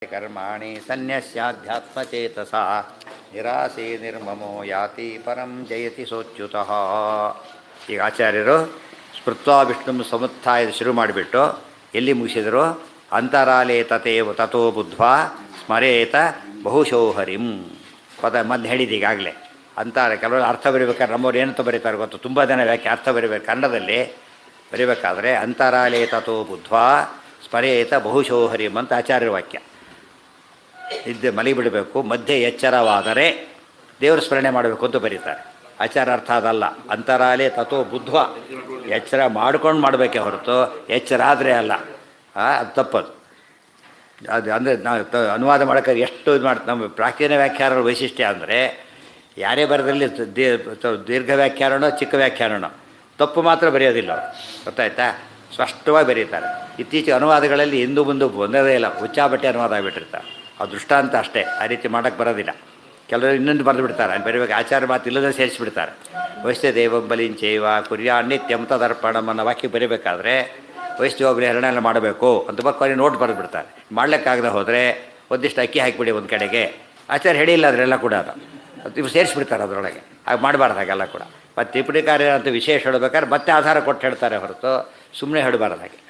ಕರ್ಮಾಣಿ ಸನ್ಯಸ್ಯಾಧ್ಯಾತ್ಮಚೇತಸಾ ನಿರಾಸೆ ನಿರ್ಮಮೋ ಯಾತಿ ಪರಂ ಜಯತಿ ಸೋಚ್ಯುತಃ. ಈಗ ಆಚಾರ್ಯರು ಸ್ಮೃತ್ವಾ ವಿಷ್ಣು ಸಮುತ್ಥಾಯ ಶುರು ಮಾಡಿಬಿಟ್ಟು ಎಲ್ಲಿ ಮುಗಿಸಿದರು? ಅಂತರಾಲೇ ತಥೋ ಬುದ್ಧ್ವಾ ಸ್ಮರೇತ ಬಹುಶೋ ಹರಿಂ ಪದ ಮದ್ದು ಹೇಳಿದ್ದು ಈಗಾಗಲೇ. ಅಂತಾರೆ ಕೆಲವರು ಅರ್ಥ ಬರೀಬೇಕಾದ್ರೆ ನಮ್ಮವ್ರು ಏನಂತ ಬರೀತಾರೆ ಗೊತ್ತು, ತುಂಬ ಜನ ಅರ್ಥ ಬರೀಬೇಕು ಕನ್ನಡದಲ್ಲಿ ಬರೀಬೇಕಾದ್ರೆ ಅಂತರಾಲೇ ತಥೋ ಬುದ್ಧ್ವಾ ಸ್ಮರೇತ ಬಹುಶೋ ಹರಿಂ ಅಂತ ಆಚಾರ್ಯರ ವಾಕ್ಯ. ನಿದ್ದೆ ಮಲಿಬಿಡಬೇಕು, ಮಧ್ಯೆ ಎಚ್ಚರವಾದರೆ ದೇವರು ಸ್ಮರಣೆ ಮಾಡಬೇಕು ಅಂತ ಬರೀತಾರೆ. ಆಚಾರ ಅರ್ಥ ಅದಲ್ಲ. ಅಂತರಾಲೇ ತಥೋ ಬುದ್ಧ್ವ, ಎಚ್ಚರ ಮಾಡ್ಕೊಂಡು ಮಾಡಬೇಕೇ ಹೊರತು ಎಚ್ಚರ ಆದರೆ ಅಲ್ಲ. ಅದು ತಪ್ಪದು. ಅದು ಅಂದರೆ ನಾವು ಅನುವಾದ ಮಾಡೋಕ್ಕೆ ಎಷ್ಟು ಇದು ಮಾಡ್ತೀವಿ. ನಮ್ಮ ಪ್ರಾಚೀನ ವ್ಯಾಖ್ಯಾನಗಳ ವೈಶಿಷ್ಟ್ಯ ಅಂದರೆ ಯಾರೇ ಬರೋದ್ರಲ್ಲಿ ದೀರ್ಘ ವ್ಯಾಖ್ಯಾನನೋ ಚಿಕ್ಕ ವ್ಯಾಖ್ಯಾನನೋ ತಪ್ಪು ಮಾತ್ರ ಬರೆಯೋದಿಲ್ಲ. ಗೊತ್ತಾಯ್ತಾ? ಸ್ಪಷ್ಟವಾಗಿ ಬರೀತಾರೆ. ಇತ್ತೀಚೆಗೆ ಅನುವಾದಗಳಲ್ಲಿ ಹಿಂದೂ ಮುಂದೆ ಬಂದದೇ ಇಲ್ಲ, ಹುಚ್ಚಾಬಟ್ಟೆ ಅನುವಾದ ಆಗಿಬಿಟ್ಟಿರ್ತಾರೆ. ಆ ದೃಷ್ಟಾಂತ ಅಷ್ಟೇ, ಆ ರೀತಿ ಮಾಡೋಕ್ಕೆ ಬರೋದಿಲ್ಲ. ಕೆಲವರು ಇನ್ನೊಂದು ಬರೆದು ಬಿಡ್ತಾರೆ, ಅಲ್ಲಿ ಬರೀಬೇಕು ಆಚಾರ ಮಾತು ಇಲ್ಲದೇ ಸೇರಿಸಿಬಿಡ್ತಾರೆ. ವೈಶ್ಯ ದೇವಂ ಬಲಿಂಚೈವ ಕುರ್ಯಾ ನಿತ್ಯಂ ತದರ್ಪಣಂ ಅನ್ನೋ ವಾಕ್ಯ ಬರೀಬೇಕಾದ್ರೆ ವೈಷ್ಣವೊಬ್ಬರು ಹರಣ ಎಲ್ಲ ಮಾಡಬೇಕು ಅಂತ ಬಕ್ಕೋರಿ ನೋಟ್ ಬರೆದು ಬಿಡ್ತಾರೆ. ಮಾಡ್ಲಿಕ್ಕಾಗದೆ ಹೋದರೆ ಒಂದಿಷ್ಟು ಅಕ್ಕಿ ಹಾಕಿಬಿಡಿ ಒಂದು ಕಡೆಗೆ. ಆಚಾರ ಹೇಳಿಲ್ಲ ಅದರೆಲ್ಲ ಕೂಡ ಅದು ಇವು ಸೇರಿಸ್ಬಿಡ್ತಾರೆ ಅದರೊಳಗೆ. ಹಾಗೆ ಮಾಡಬಾರ್ದು ಹಾಗೆಲ್ಲ ಕೂಡ. ಮತ್ತು ಟಿಪ್ಪಣಿ ಕಾರ್ಯ ಅಂತ ವಿಶೇಷ ಹೇಳಬೇಕಾದ್ರೆ ಮತ್ತೆ ಆಧಾರ ಕೊಟ್ಟು ಹೇಳ್ತಾರೆ ಹೊರತು ಸುಮ್ಮನೆ ಹೇಳಬಾರ್ದು ಹಾಗೆ.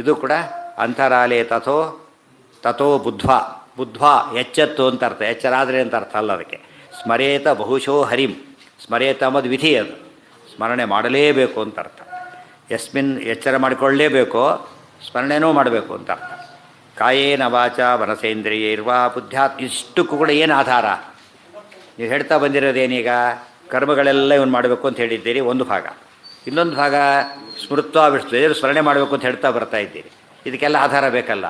ಇದು ಕೂಡ ಅಂತರಾಲೇ ತಥೋ ಬುದ್ಧ್ವಾ ಎಚ್ಚತ್ತು ಅಂತ ಅರ್ಥ, ಎಚ್ಚರಾದರೆ ಅಂತ ಅರ್ಥ ಅಲ್ಲ ಅದಕ್ಕೆ. ಸ್ಮರೇತ ಬಹುಶೋ ಹರಿಂ, ಸ್ಮರೇತ ಅಂಬುದು ವಿಧಿ, ಅದು ಸ್ಮರಣೆ ಮಾಡಲೇಬೇಕು ಅಂತ ಅರ್ಥ. ಯಸ್ಮಿನ್ ಎಚ್ಚರ ಮಾಡಿಕೊಳ್ಳಲೇಬೇಕು, ಸ್ಮರಣೆನೂ ಮಾಡಬೇಕು ಅಂತ ಅರ್ಥ. ಕಾಯೇನ ವಾಚ ಮನಸೇಂದ್ರಿಯೈರ್ವ ಬುದ್ಧ್ಯಾತ್, ಇಷ್ಟಕ್ಕೂ ಕೂಡ ಏನು ಆಧಾರ? ನೀವು ಹೇಳ್ತಾ ಬಂದಿರೋದೇನೀಗ ಕರ್ಮಗಳೆಲ್ಲ ಇವನು ಮಾಡಬೇಕು ಅಂತ ಹೇಳಿದ್ದೀರಿ ಒಂದು ಭಾಗ. ಇನ್ನೊಂದು ಭಾಗ ಸ್ಮೃತ್ವ ವಿಷ್ಣು ಸ್ಮರಣೆ ಮಾಡಬೇಕು ಅಂತ ಹೇಳ್ತಾ ಬರ್ತಾ ಇದ್ದೀರಿ. ಇದಕ್ಕೆಲ್ಲ ಆಧಾರ ಬೇಕಲ್ಲ.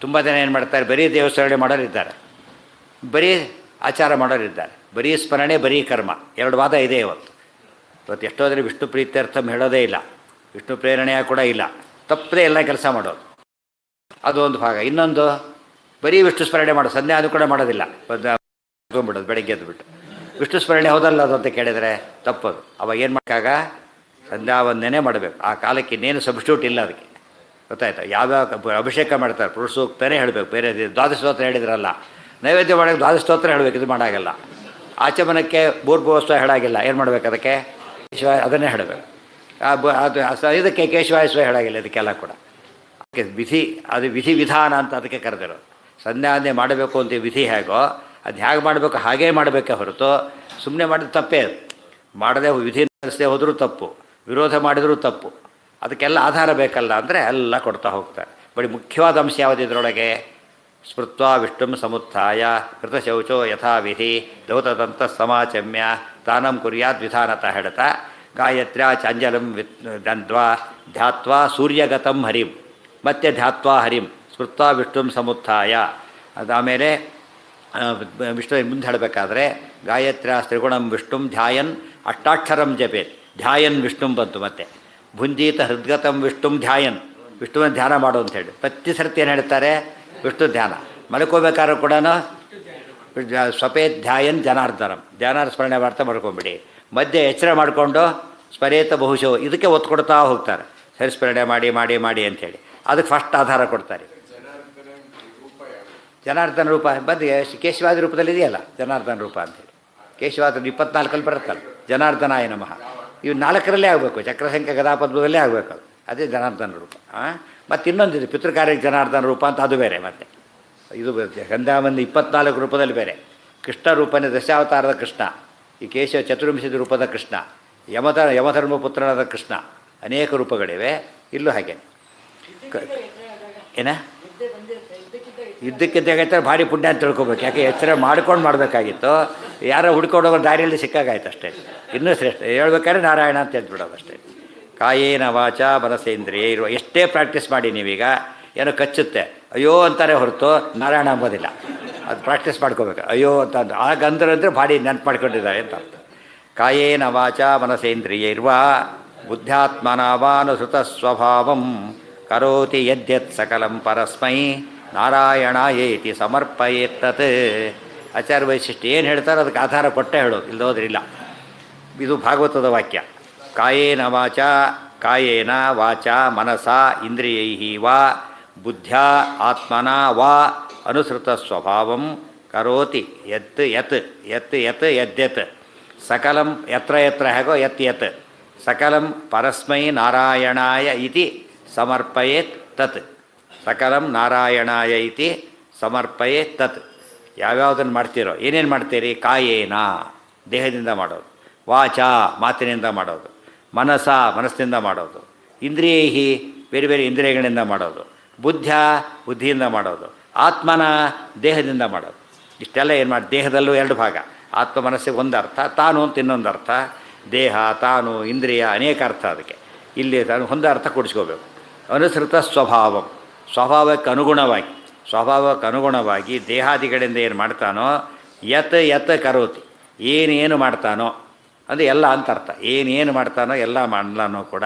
ತುಂಬ ಜನ ಏನು ಮಾಡ್ತಾರೆ, ಬರೀ ದೇವಸ್ಮರಣೆ ಮಾಡೋರಿದ್ದಾರೆ, ಬರೀ ಆಚಾರ ಮಾಡೋರಿದ್ದಾರೆ, ಬರೀ ಸ್ಮರಣೆ ಬರೀ ಕರ್ಮ, ಎರಡು ವಾದ ಇದೆ ಇವತ್ತು. ಎಷ್ಟೋ ಜನ ವಿಷ್ಣು ಪ್ರೀತ್ಯರ್ಥಂ ಹೇಳೋದೇ ಇಲ್ಲ, ವಿಷ್ಣು ಪ್ರೇರಣೆಯ ಕೂಡ ಇಲ್ಲ, ತಪ್ಪದೇ ಎಲ್ಲ ಕೆಲಸ ಮಾಡೋದು, ಅದು ಒಂದು ಭಾಗ. ಇನ್ನೊಂದು ಬರೀ ವಿಷ್ಣು ಸ್ಮರಣೆ ಮಾಡೋದು, ಸಂಧ್ಯಾ ಅದು ಕೂಡ ಮಾಡೋದಿಲ್ಲ, ಬಿಡೋದು ಬೆಳಗ್ಗೆ ಎದ್ದು ಬಿಟ್ಟು. ವಿಷ್ಣು ಸ್ಮರಣೆ ಹೋದಲ್ಲ ಅದು ಅಂತ ಕೇಳಿದರೆ ತಪ್ಪದು. ಅವಾಗ ಏನು ಮಾಡೋಕ್ಕಾಗ ಸಂಧ್ಯಾ ವಂದನೆ ಮಾಡಬೇಕು. ಆ ಕಾಲಕ್ಕೆ ಇನ್ನೇನು ಸಬ್ಸ್ಟ್ಯೂಟ್ ಇಲ್ಲ ಅದಕ್ಕೆ. ಗೊತ್ತಾಯ್ತಾ? ಯಾವ್ಯಾವ ಅಭಿಷೇಕ ಮಾಡ್ತಾರೆ ಪುರುಷ ಸೂಕ್ತನೇ ಹೇಳಬೇಕು, ಬೇರೆ ದ್ವಾದಶ ಸ್ತೋತ್ರ ಹೇಳಿದ್ರಲ್ಲ, ನೈವೇದ್ಯ ಮಾಡೋಕ್ಕೆ ದ್ವಾದಶ ಸ್ತೋತ್ರ ಹೇಳಬೇಕು, ಇದು ಮಾಡಾಗಲ್ಲ. ಆಚಮನಕ್ಕೆ ಭೂರ್ಭುವಸ್ವ ಹೇಳಾಗಿಲ್ಲ, ಏನು ಮಾಡಬೇಕು ಅದಕ್ಕೆ? ಕೇಶವ ಅದನ್ನೇ ಹೇಳಬೇಕು. ಅದು ಇದಕ್ಕೆ ಕೇಶವಾಯಸ್ವ ಹೇಳಾಗಿಲ್ಲ, ಇದಕ್ಕೆಲ್ಲ ಕೂಡ ಅದಕ್ಕೆ ವಿಧಿ, ಅದು ವಿಧಿ ವಿಧಾನ ಅಂತ ಅದಕ್ಕೆ ಕರೆದಿರೋದು. ಸಂಧ್ಯಾವಂದನೆ ಮಾಡಬೇಕು ಅಂತ ವಿಧಿ ಹೇಗೋ ಅದು ಹೇಗೆ ಮಾಡಬೇಕು ಹಾಗೇ ಮಾಡಬೇಕೇ ಹೊರತು ಸುಮ್ಮನೆ ಮಾಡಿದ್ರೆ ತಪ್ಪೇ. ಅದು ಮಾಡದೆ ವಿಧಿ ನಡೆಸದೆ ಹೋದರೂ ತಪ್ಪು, ವಿರೋಧ ಮಾಡಿದರೂ ತಪ್ಪು. ಅದಕ್ಕೆಲ್ಲ ಆಧಾರ ಬೇಕಲ್ಲ ಅಂದರೆ ಎಲ್ಲ ಕೊಡ್ತಾ ಹೋಗ್ತಾರೆ. ಬರೀ ಮುಖ್ಯವಾದ ಅಂಶ ಯಾವುದು ಇದರೊಳಗೆ? ಸ್ಮೃತ್ವಾ ವಿಷ್ಣು ಸಮುತ್ಥಾಯ ಕೃತಶೌಚೋ ಯಥಾವಿಧಿ ದೌತದಂತ ಸಮಾಚಮ್ಯ ತಾನಂ ಕುರ್ಯಾದ್ ವಿಧಾನತ ಹೇಳ್ತಾ ಗಾಯತ್ರ್ಯಾ ಚಾಂಜಲಂ ದಂದ್ವಾ ಧ್ಯಾತ್ವಾ ಸೂರ್ಯಗತಂ ಹರಿಂ, ಮತ್ತೆ ಧ್ಯಾತ್ವಾ ಹರಿಂ ಸ್ಮೃತ್ವಾ ವಿಷ್ಣು ಸಮುತ್ಥಾಯ. ಅದಾದಮೇಲೆ ವಿಷ್ಣು ಮುಂದೆ ಹೇಳಬೇಕಾದ್ರೆ ಗಾಯತ್ರ್ಯಾ ತ್ರಿಗುಣಂ ವಿಷ್ಣು ಧ್ಯಾಯನ್ ಅಷ್ಟಾಕ್ಷರಂ ಜಪೇತ್, ಧ್ಯಾಯನ್ ವಿಷ್ಣು ಬಂತು. ಮತ್ತೆ ಭುಂಜೀತ ಹೃದ್ಗತಂ ವಿಷ್ಣು ಧ್ಯಾಯನ್, ವಿಷ್ಣುವಿನ ಧ್ಯಾನ ಮಾಡು ಅಂತೇಳಿ ಪ್ರತಿ ಸರ್ತಿ ಏನು ಹೇಳ್ತಾರೆ? ವಿಷ್ಣು ಧ್ಯಾನ. ಮಲ್ಕೋಬೇಕಾದ್ರೂ ಕೂಡ ಸ್ವಪೇತ್ ಧ್ಯಾಯನ್ ಜನಾರ್ದನಂ, ಧ್ಯಾನ ಸ್ಮರಣೆ ಮಾಡ್ತಾ ಮಲ್ಕೊಂಬಿಡಿ. ಮಧ್ಯೆ ಎಚ್ಚರ ಮಾಡಿಕೊಂಡು ಸ್ಮರೇತ ಬಹುಶೋ ಇದಕ್ಕೆ ಒತ್ತು ಕೊಡ್ತಾ ಹೋಗ್ತಾರೆ. ಸರಿ ಸ್ಮರಣೆ ಮಾಡಿ ಮಾಡಿ ಮಾಡಿ ಅಂಥೇಳಿ ಅದಕ್ಕೆ ಫಸ್ಟ್ ಆಧಾರ ಕೊಡ್ತಾರೆ. ಜನಾರ್ದನ ರೂಪ ಬಂದು ಕೇಶವಾದಿ ರೂಪದಲ್ಲಿ ಇದೆಯಲ್ಲ ಜನಾರ್ದನ ರೂಪ ಅಂಥೇಳಿ. ಕೇಶವಾದ 24 ಬರುತ್ತಲ್ಲ, ಜನಾರ್ದನಾಯ ನಮಃ. ಇವು 4ರಲ್ಲೇ ಆಗಬೇಕು, ಚಕ್ರಸಂಖ್ಯೆ ಗದಾಪದ್ಮದಲ್ಲೇ ಆಗಬೇಕು ಅದು, ಅದೇ ಜನಾರ್ದನ ರೂಪ. ಮತ್ತು ಇನ್ನೊಂದಿದೆ ಪಿತೃಕಾರ್ಯಕ್ಕೆ ಜನಾರ್ದನ ರೂಪ ಅಂತ, ಅದು ಬೇರೆ. ಮತ್ತು ಇದು ಗಂಧಾಮಂದಿ 24 ರೂಪದಲ್ಲಿ ಬೇರೆ. ಕೃಷ್ಣ ರೂಪನೇ ದಶಾವತಾರದ ಕೃಷ್ಣ, ಈ ಕೇಶವ ಚತುರ್ವಿಂಶದ ರೂಪದ ಕೃಷ್ಣ, ಯಮಧರ್ಮ ಪುತ್ರನಾದ ಕೃಷ್ಣ, ಅನೇಕ ರೂಪಗಳಿವೆ. ಇಲ್ಲೂ ಹಾಗೆ ಏನ ಯುದ್ಧಕ್ಕಿದ್ದಾಗ ಭಾರಿ ಪುಣ್ಯ ಅಂತ ತಿಳ್ಕೊಬೇಕು. ಯಾಕೆ ಎಚ್ಚರ ಮಾಡ್ಕೊಂಡು ಮಾಡಬೇಕಾಗಿತ್ತು, ಯಾರೋ ಹುಡ್ಕೊಂಡೋಗೋ ದಾರಿಯಲ್ಲಿ ಸಿಕ್ಕಾಗಾಯ್ತು ಅಷ್ಟೇ. ಇನ್ನೂ ಶ್ರೇಷ್ಠ ಹೇಳ್ಬೇಕಾದ್ರೆ ನಾರಾಯಣ ಅಂತ ಹೇಳ್ಬಿಡೋದು ಅಷ್ಟೇ. ಕಾಯೇನ ವಾಚ ಮನಸೇಂದ್ರಿಯ ಇರುವ ಎಷ್ಟೇ ಪ್ರಾಕ್ಟೀಸ್ ಮಾಡಿ ನೀವೀಗ ಏನೋ ಕಚ್ಚುತ್ತೆ ಅಯ್ಯೋ ಅಂತಾರೆ ಹೊರತು ನಾರಾಯಣ ಅಂಬೋದಿಲ್ಲ. ಅದು ಪ್ರಾಕ್ಟೀಸ್ ಮಾಡ್ಕೋಬೇಕು. ಅಯ್ಯೋ ಅಂತ ಆಗಂದ್ರೆ ಭಾರಿ ನೆನಪು ಮಾಡ್ಕೊಂಡಿದ್ದಾರೆ ಅಂತ ಅರ್ಥ. ಕಾಯೇನ ವಾಚ ಮನಸೇಂದ್ರಿಯ ಇರುವ ಬುದ್ಧ್ಯಾತ್ಮನಾವಾನುಸೃತ ಸ್ವಭಾವಂ ಕರೋತಿ ಯದ್ಯತ್ ಸಕಲಂ ಪರಸ್ಮೈ ನಾರಾಯಣ ಏತಿ ಸಮರ್ಪಯೇತ್ತತ್. ಆಚಾರ್ಯ ವೈಶಿಷ್ಟ್ಯ ಏನು ಹೇಳ್ತಾರೆ ಅದಕ್ಕೆ ಆಧಾರ ಕೊಟ್ಟೆ ಹೇಳೋದು, ಇಲ್ಲದೋದ್ರಿಲ್ಲ. ಇದು ಭಾಗವತದ ವಾಕ್ಯ. ಕಾಯೇನ ವಾಚ ಮನಸಾ ಇಂದ್ರಿಯೈ ವಾ ಬುದ್ಧ್ಯಾ ಆತ್ಮನಾ ವಾ ಅನುಸೃತ ಸ್ವಭಾವಂ ಕರೋತಿ ಯತ್ ಯತ್ ಯತ್ ಯತ್ ಯದ್ಯತ್ ಸಕಲಂ ಯತ್ರ ಯತ್ರ ಹೇಗೋ ಯತ್ ಯತ್ ಸಕಲಂ ಪರಸ್ಮೈ ನಾರಾಯಣಾಯ ಇತಿ ಸಮರ್ಪಯೇತ್ ತತ್ ಸಕಲಂ ನಾರಾಯಣಾಯ ಇತಿ ಸಮರ್ಪಯೇತ್ ತತ್ ಯಾವ್ಯಾವುದನ್ನು ಮಾಡ್ತೀರೋ ಏನೇನು ಮಾಡ್ತೀರಿ ಕಾಯೇನ ದೇಹದಿಂದ ಮಾಡೋದು ವಾಚಾ ಮಾತಿನಿಂದ ಮಾಡೋದು ಮನಸ ಮನಸ್ಸಿನಿಂದ ಮಾಡೋದು ಇಂದ್ರಿಯೈಹಿ ಬೇರೆ ಬೇರೆ ಇಂದ್ರಿಯಗಳಿಂದ ಮಾಡೋದು ಬುದ್ಧಿಯಿಂದ ಮಾಡೋದು ಆತ್ಮನ ದೇಹದಿಂದ ಮಾಡೋದು ಇಷ್ಟೆಲ್ಲ ಏನು ಮಾಡಿ ದೇಹದಲ್ಲೂ ಎರಡು ಭಾಗ ಆತ್ಮ ಮನಸ್ಸಿಗೆ ಒಂದು ಅರ್ಥ ತಾನು ಅಂತ ಇನ್ನೊಂದು ಅರ್ಥ ದೇಹ ತಾನು ಇಂದ್ರಿಯ ಅನೇಕ ಅರ್ಥ ಅದಕ್ಕೆ ಇಲ್ಲಿ ತಾನು ಒಂದು ಅರ್ಥ ಕೊಡಿಸ್ಕೋಬೇಕು ಅನುಸೃತ ಸ್ವಭಾವಕ್ಕೆ ಅನುಗುಣವಾಗಿ ದೇಹಾದಿಗಳಿಂದ ಏನು ಮಾಡ್ತಾನೋ ಯತ್ ಯತ್ ಕರೋತಿ ಏನೇನು ಮಾಡ್ತಾನೋ ಅದು ಎಲ್ಲ ಅಂತ ಅರ್ಥ ಏನೇನು ಮಾಡ್ತಾನೋ ಎಲ್ಲ ಮಾಡಲಾನೋ ಕೂಡ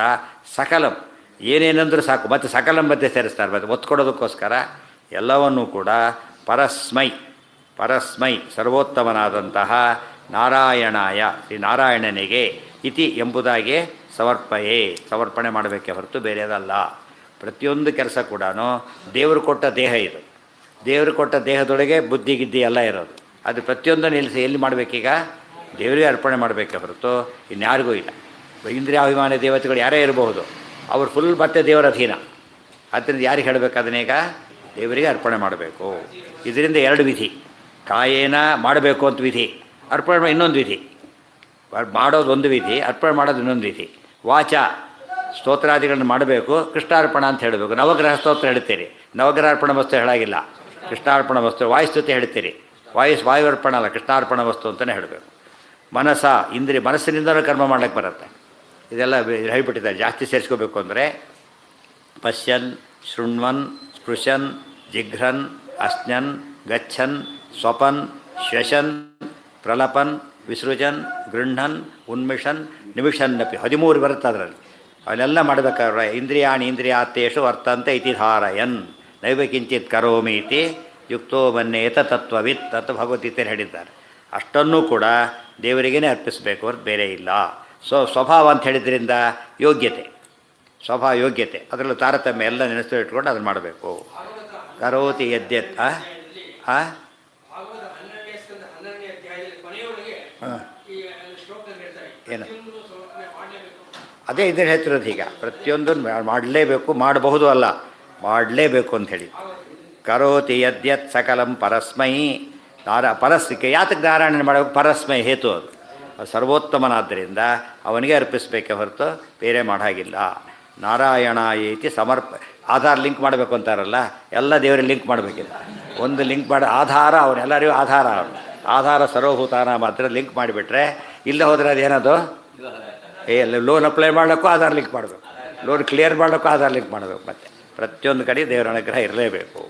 ಸಕಲಂ ಏನೇನಂದ್ರೂ ಸಾಕು ಮತ್ತು ಸಕಲಂ ಮತ್ತೆ ಸೇರಿಸ್ತಾರೆ ಮತ್ತು ಒತ್ತು ಕೊಡೋದಕ್ಕೋಸ್ಕರ ಎಲ್ಲವನ್ನೂ ಕೂಡ ಪರಸ್ಮೈ ಸರ್ವೋತ್ತಮನಾದಂತಹ ನಾರಾಯಣಾಯ ಶ್ರೀ ನಾರಾಯಣನಿಗೆ ಇತಿ ಎಂಬುದಾಗಿ ಸಮರ್ಪಣೆ ಮಾಡಬೇಕೆ ಹೊರತು ಬೇರೆಯದಲ್ಲ. ಪ್ರತಿಯೊಂದು ಕೆಲಸ ಕೂಡ ದೇವರು ಕೊಟ್ಟ ದೇಹ ಇದು. ದೇವರು ಕೊಟ್ಟ ದೇಹದೊಳಗೆ ಬುದ್ಧಿ ಗಿದ್ದಿ ಎಲ್ಲ ಇರೋದು. ಅದು ಪ್ರತಿಯೊಂದು ನಿಲ್ಲಿಸಿ ಎಲ್ಲಿ ಮಾಡಬೇಕೀಗ ದೇವರಿಗೆ ಅರ್ಪಣೆ ಮಾಡಬೇಕೆ ಹೊರತು ಇನ್ಯಾರಿಗೂ ಇಲ್ಲ. ಇಂದ್ರಿಯಾಭಿಮಾನಿ ದೇವತೆಗಳು ಯಾರೇ ಇರಬಹುದು, ಅವರು ಫುಲ್ ಮತ್ತೆ ದೇವರ ಅಧೀನ. ಆದ್ದರಿಂದ ಯಾರಿಗೆ ಹೇಳಬೇಕು ಅದನ್ನೀಗ ದೇವರಿಗೆ ಅರ್ಪಣೆ ಮಾಡಬೇಕು. ಇದರಿಂದ ಎರಡು ವಿಧಿ, ಕಾಯೇನ ಮಾಡಬೇಕು ಅಂತ ವಿಧಿ, ಅರ್ಪಣೆ ಇನ್ನೊಂದು ವಿಧಿ. ಮಾಡೋದು ಒಂದು ವಿಧಿ, ಅರ್ಪಣೆ ಮಾಡೋದು ಇನ್ನೊಂದು ವಿಧಿ. ವಾಚ ಸ್ತೋತ್ರಾದಿಗಳನ್ನು ಮಾಡಬೇಕು, ಕೃಷ್ಣಾರ್ಪಣ ಅಂತ ಹೇಳಬೇಕು. ನವಗ್ರಹ ಸ್ತೋತ್ರ ಹೇಳ್ತೀರಿ, ನವಗ್ರಹ ಅರ್ಪಣ ವಸ್ತು ಹೇಳಾಗಿಲ್ಲ, ಕೃಷ್ಣಾರ್ಪಣ ವಸ್ತು. ವಾಯುಸ್ತುತಿ ಹೇಳ್ತೀರಿ, ವಾಯು ಅರ್ಪಣ ಅಲ್ಲ, ಕೃಷ್ಣಾರ್ಪಣ ವಸ್ತು ಅಂತಲೇ ಹೇಳಬೇಕು. ಮನಸ ಇಂದ್ರಿಯ ಮನಸ್ಸಿನಿಂದಲೂ ಕರ್ಮ ಮಾಡೋಕ್ಕೆ ಬರುತ್ತೆ. ಇದೆಲ್ಲ ಹೇಳ್ಬಿಟ್ಟಿದ್ದಾರೆ. ಜಾಸ್ತಿ ಸೇರಿಸ್ಕೋಬೇಕು ಅಂದರೆ ಪಶ್ಯನ್ ಶೃಣ್ವನ್ ಸ್ಪೃಶನ್ ಜಿಘ್ರನ್ ಅಸ್ನನ್ ಗಚ್ಚನ್ ಸ್ವಪನ್ ಶ್ವಶನ್ ಪ್ರಲಪನ್ ವಿಸೃಜನ್ ಗೃಹ್ಣನ್ ಉನ್ಮಿಷನ್ ನಿಮಿಷನ್ನಪಿ 13 ಬರುತ್ತೆ ಅದರಲ್ಲಿ. ಅವನ್ನೆಲ್ಲ ಮಾಡಬೇಕಾದ್ರೆ ಇಂದ್ರಿಯಾತೇಷು ವರ್ತಂತೆ ಇತಿ ಧಾರಯನ್ ನೈವ ಕಿಂಚಿತ್ ಕರೋಮಿ ಇತಿ ಯುಕ್ತೋ ಮನ್ಯೇತ ತತ್ವವಿತ್ ಅಂತ ಭಗವದ್ಗೀತೆಯಲ್ಲಿ ಹೇಳಿದ್ದಾರೆ. ಅಷ್ಟನ್ನೂ ಕೂಡ ದೇವರಿಗೇ ಅರ್ಪಿಸಬೇಕು ಹೊರತು ಬೇರೆ ಇಲ್ಲ. ಸ್ವಭಾವ ಅಂತ ಹೇಳಿದ್ರಿಂದ ಯೋಗ್ಯತೆ, ಯೋಗ್ಯತೆ ಅದರಲ್ಲೂ ತಾರತಮ್ಯ ಎಲ್ಲ ನೆನೆಸ್ತು ಇಟ್ಕೊಂಡು ಅದನ್ನು ಮಾಡಬೇಕು. ಕರೋತಿ ಯದ್ಯತ್ ಏನು ಅದೇ ಇದನ್ನು ಹೇಳ್ತಿರೋದು. ಈಗ ಪ್ರತಿಯೊಂದು ಮಾಡಲೇಬೇಕು, ಮಾಡಬಹುದು ಅಲ್ಲ, ಮಾಡಲೇಬೇಕು ಅಂಥೇಳಿ. ಕರೋತಿ ಯದ್ಯತ್ ಸಕಲಂ ಪರಸ್ಮೈ ಪರಸ್ಗೆ ಯಾತಕ್ಕೆ ನಾರಾಯಣನ ಮಾಡಬೇಕು? ಪರಸ್ಮೈ ಹೇತು ಅದು ಸರ್ವೋತ್ತಮನಾದ್ದರಿಂದ ಅವನಿಗೆ ಅರ್ಪಿಸಬೇಕೆ ಹೊರತು ಬೇರೆ ಮಾಡಾಗಿಲ್ಲ. ನಾರಾಯಣ ಏತಿ ಆಧಾರ್ ಲಿಂಕ್ ಮಾಡಬೇಕು ಅಂತಾರಲ್ಲ, ಎಲ್ಲ ದೇವರಿಗೆ ಲಿಂಕ್ ಮಾಡಬೇಕಿಲ್ಲ. ಒಂದು ಲಿಂಕ್ ಮಾಡಿ ಆಧಾರ ಅವನೆಲ್ಲರಿಗೂ ಆಧಾರ ಸರ್ವಭೂತಾನ ಮಾತ್ರ ಲಿಂಕ್ ಮಾಡಿಬಿಟ್ರೆ, ಇಲ್ಲ ಹೋದರೆ ಅದೇನದು ಲೋನ್ ಅಪ್ಲೈ ಮಾಡೋಕ್ಕೂ ಆಧಾರ್ ಲಿಂಕ್ ಮಾಡಬೇಕು, ಲೋನ್ ಕ್ಲಿಯರ್ ಮಾಡೋಕ್ಕೂ ಆಧಾರ್ ಲಿಂಕ್ ಮಾಡಬೇಕು. ಮತ್ತು ಪ್ರತಿಯೊಂದು ಕಡೆ ದೇವರ ಅನುಗ್ರಹ ಇರಲೇಬೇಕು.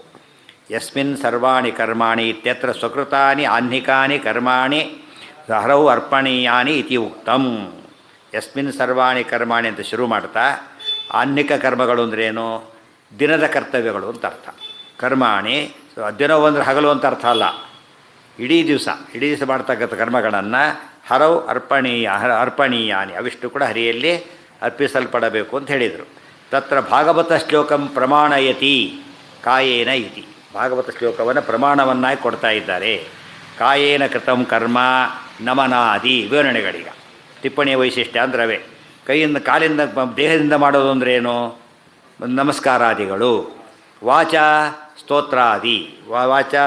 ಯಸ್ಮಿನ್ ಸರ್ವಾಣಿ ಕರ್ಮಾಣಿ ಇತ್ಯತ್ರ ಸ್ವಕೃತಾನಿ ಆಹ್ನಿಕಾನಿ ಕರ್ಮಾಣಿ ಹರೌ ಅರ್ಪಣೀಯಾನಿ ಇತಿ ಉಕ್ತಂ. ಯಸ್ಮಿನ್ ಸರ್ವಾಣಿ ಕರ್ಮಾಣಿ ಅಂತ ಶುರು ಮಾಡ್ತಾ, ಆಹ್ನಿಕ ಕರ್ಮಗಳು ಅಂದ್ರೇನು? ದಿನದ ಕರ್ತವ್ಯಗಳು ಅಂತ ಅರ್ಥ. ಕರ್ಮಾಣಿ ದಿನ ಒಂದು ಹಗಲು ಅಂತ ಅರ್ಥ ಅಲ್ಲ, ಇಡೀ ದಿವಸ ಮಾಡ್ತಕ್ಕಂಥ ಕರ್ಮಗಳನ್ನು ಹರೌ ಅರ್ಪಣೀಯಾನಿ ಅವಿಷ್ಟು ಕೂಡ ಹರಿಯಲ್ಲಿ ಅರ್ಪಿಸಲ್ಪಡಬೇಕು ಅಂತ ಹೇಳಿದರು. ತತ್ರ ಭಾಗವತ ಶ್ಲೋಕಂ ಪ್ರಮಾಣಯತಿ ಕಾಯೇನ ಇತಿ. ಭಾಗವತ ಶ್ಲೋಕವನ್ನು ಪ್ರಮಾಣವನ್ನಾಗಿ ಕೊಡ್ತಾ ಇದ್ದಾರೆ. ಕಾಯೇನ ಕೃತಂ ಕರ್ಮ ನಮನಾದಿ ವಿವರಣೆಗಳೀಗ. ಟಿಪ್ಪಣಿಯ ವೈಶಿಷ್ಟ್ಯ ಅಂದ್ರವೇ ಕೈಯಿಂದ ಕಾಲಿಂದ ದೇಹದಿಂದ ಮಾಡೋದು ಅಂದ್ರೇನು? ನಮಸ್ಕಾರಾದಿಗಳು. ವಾಚ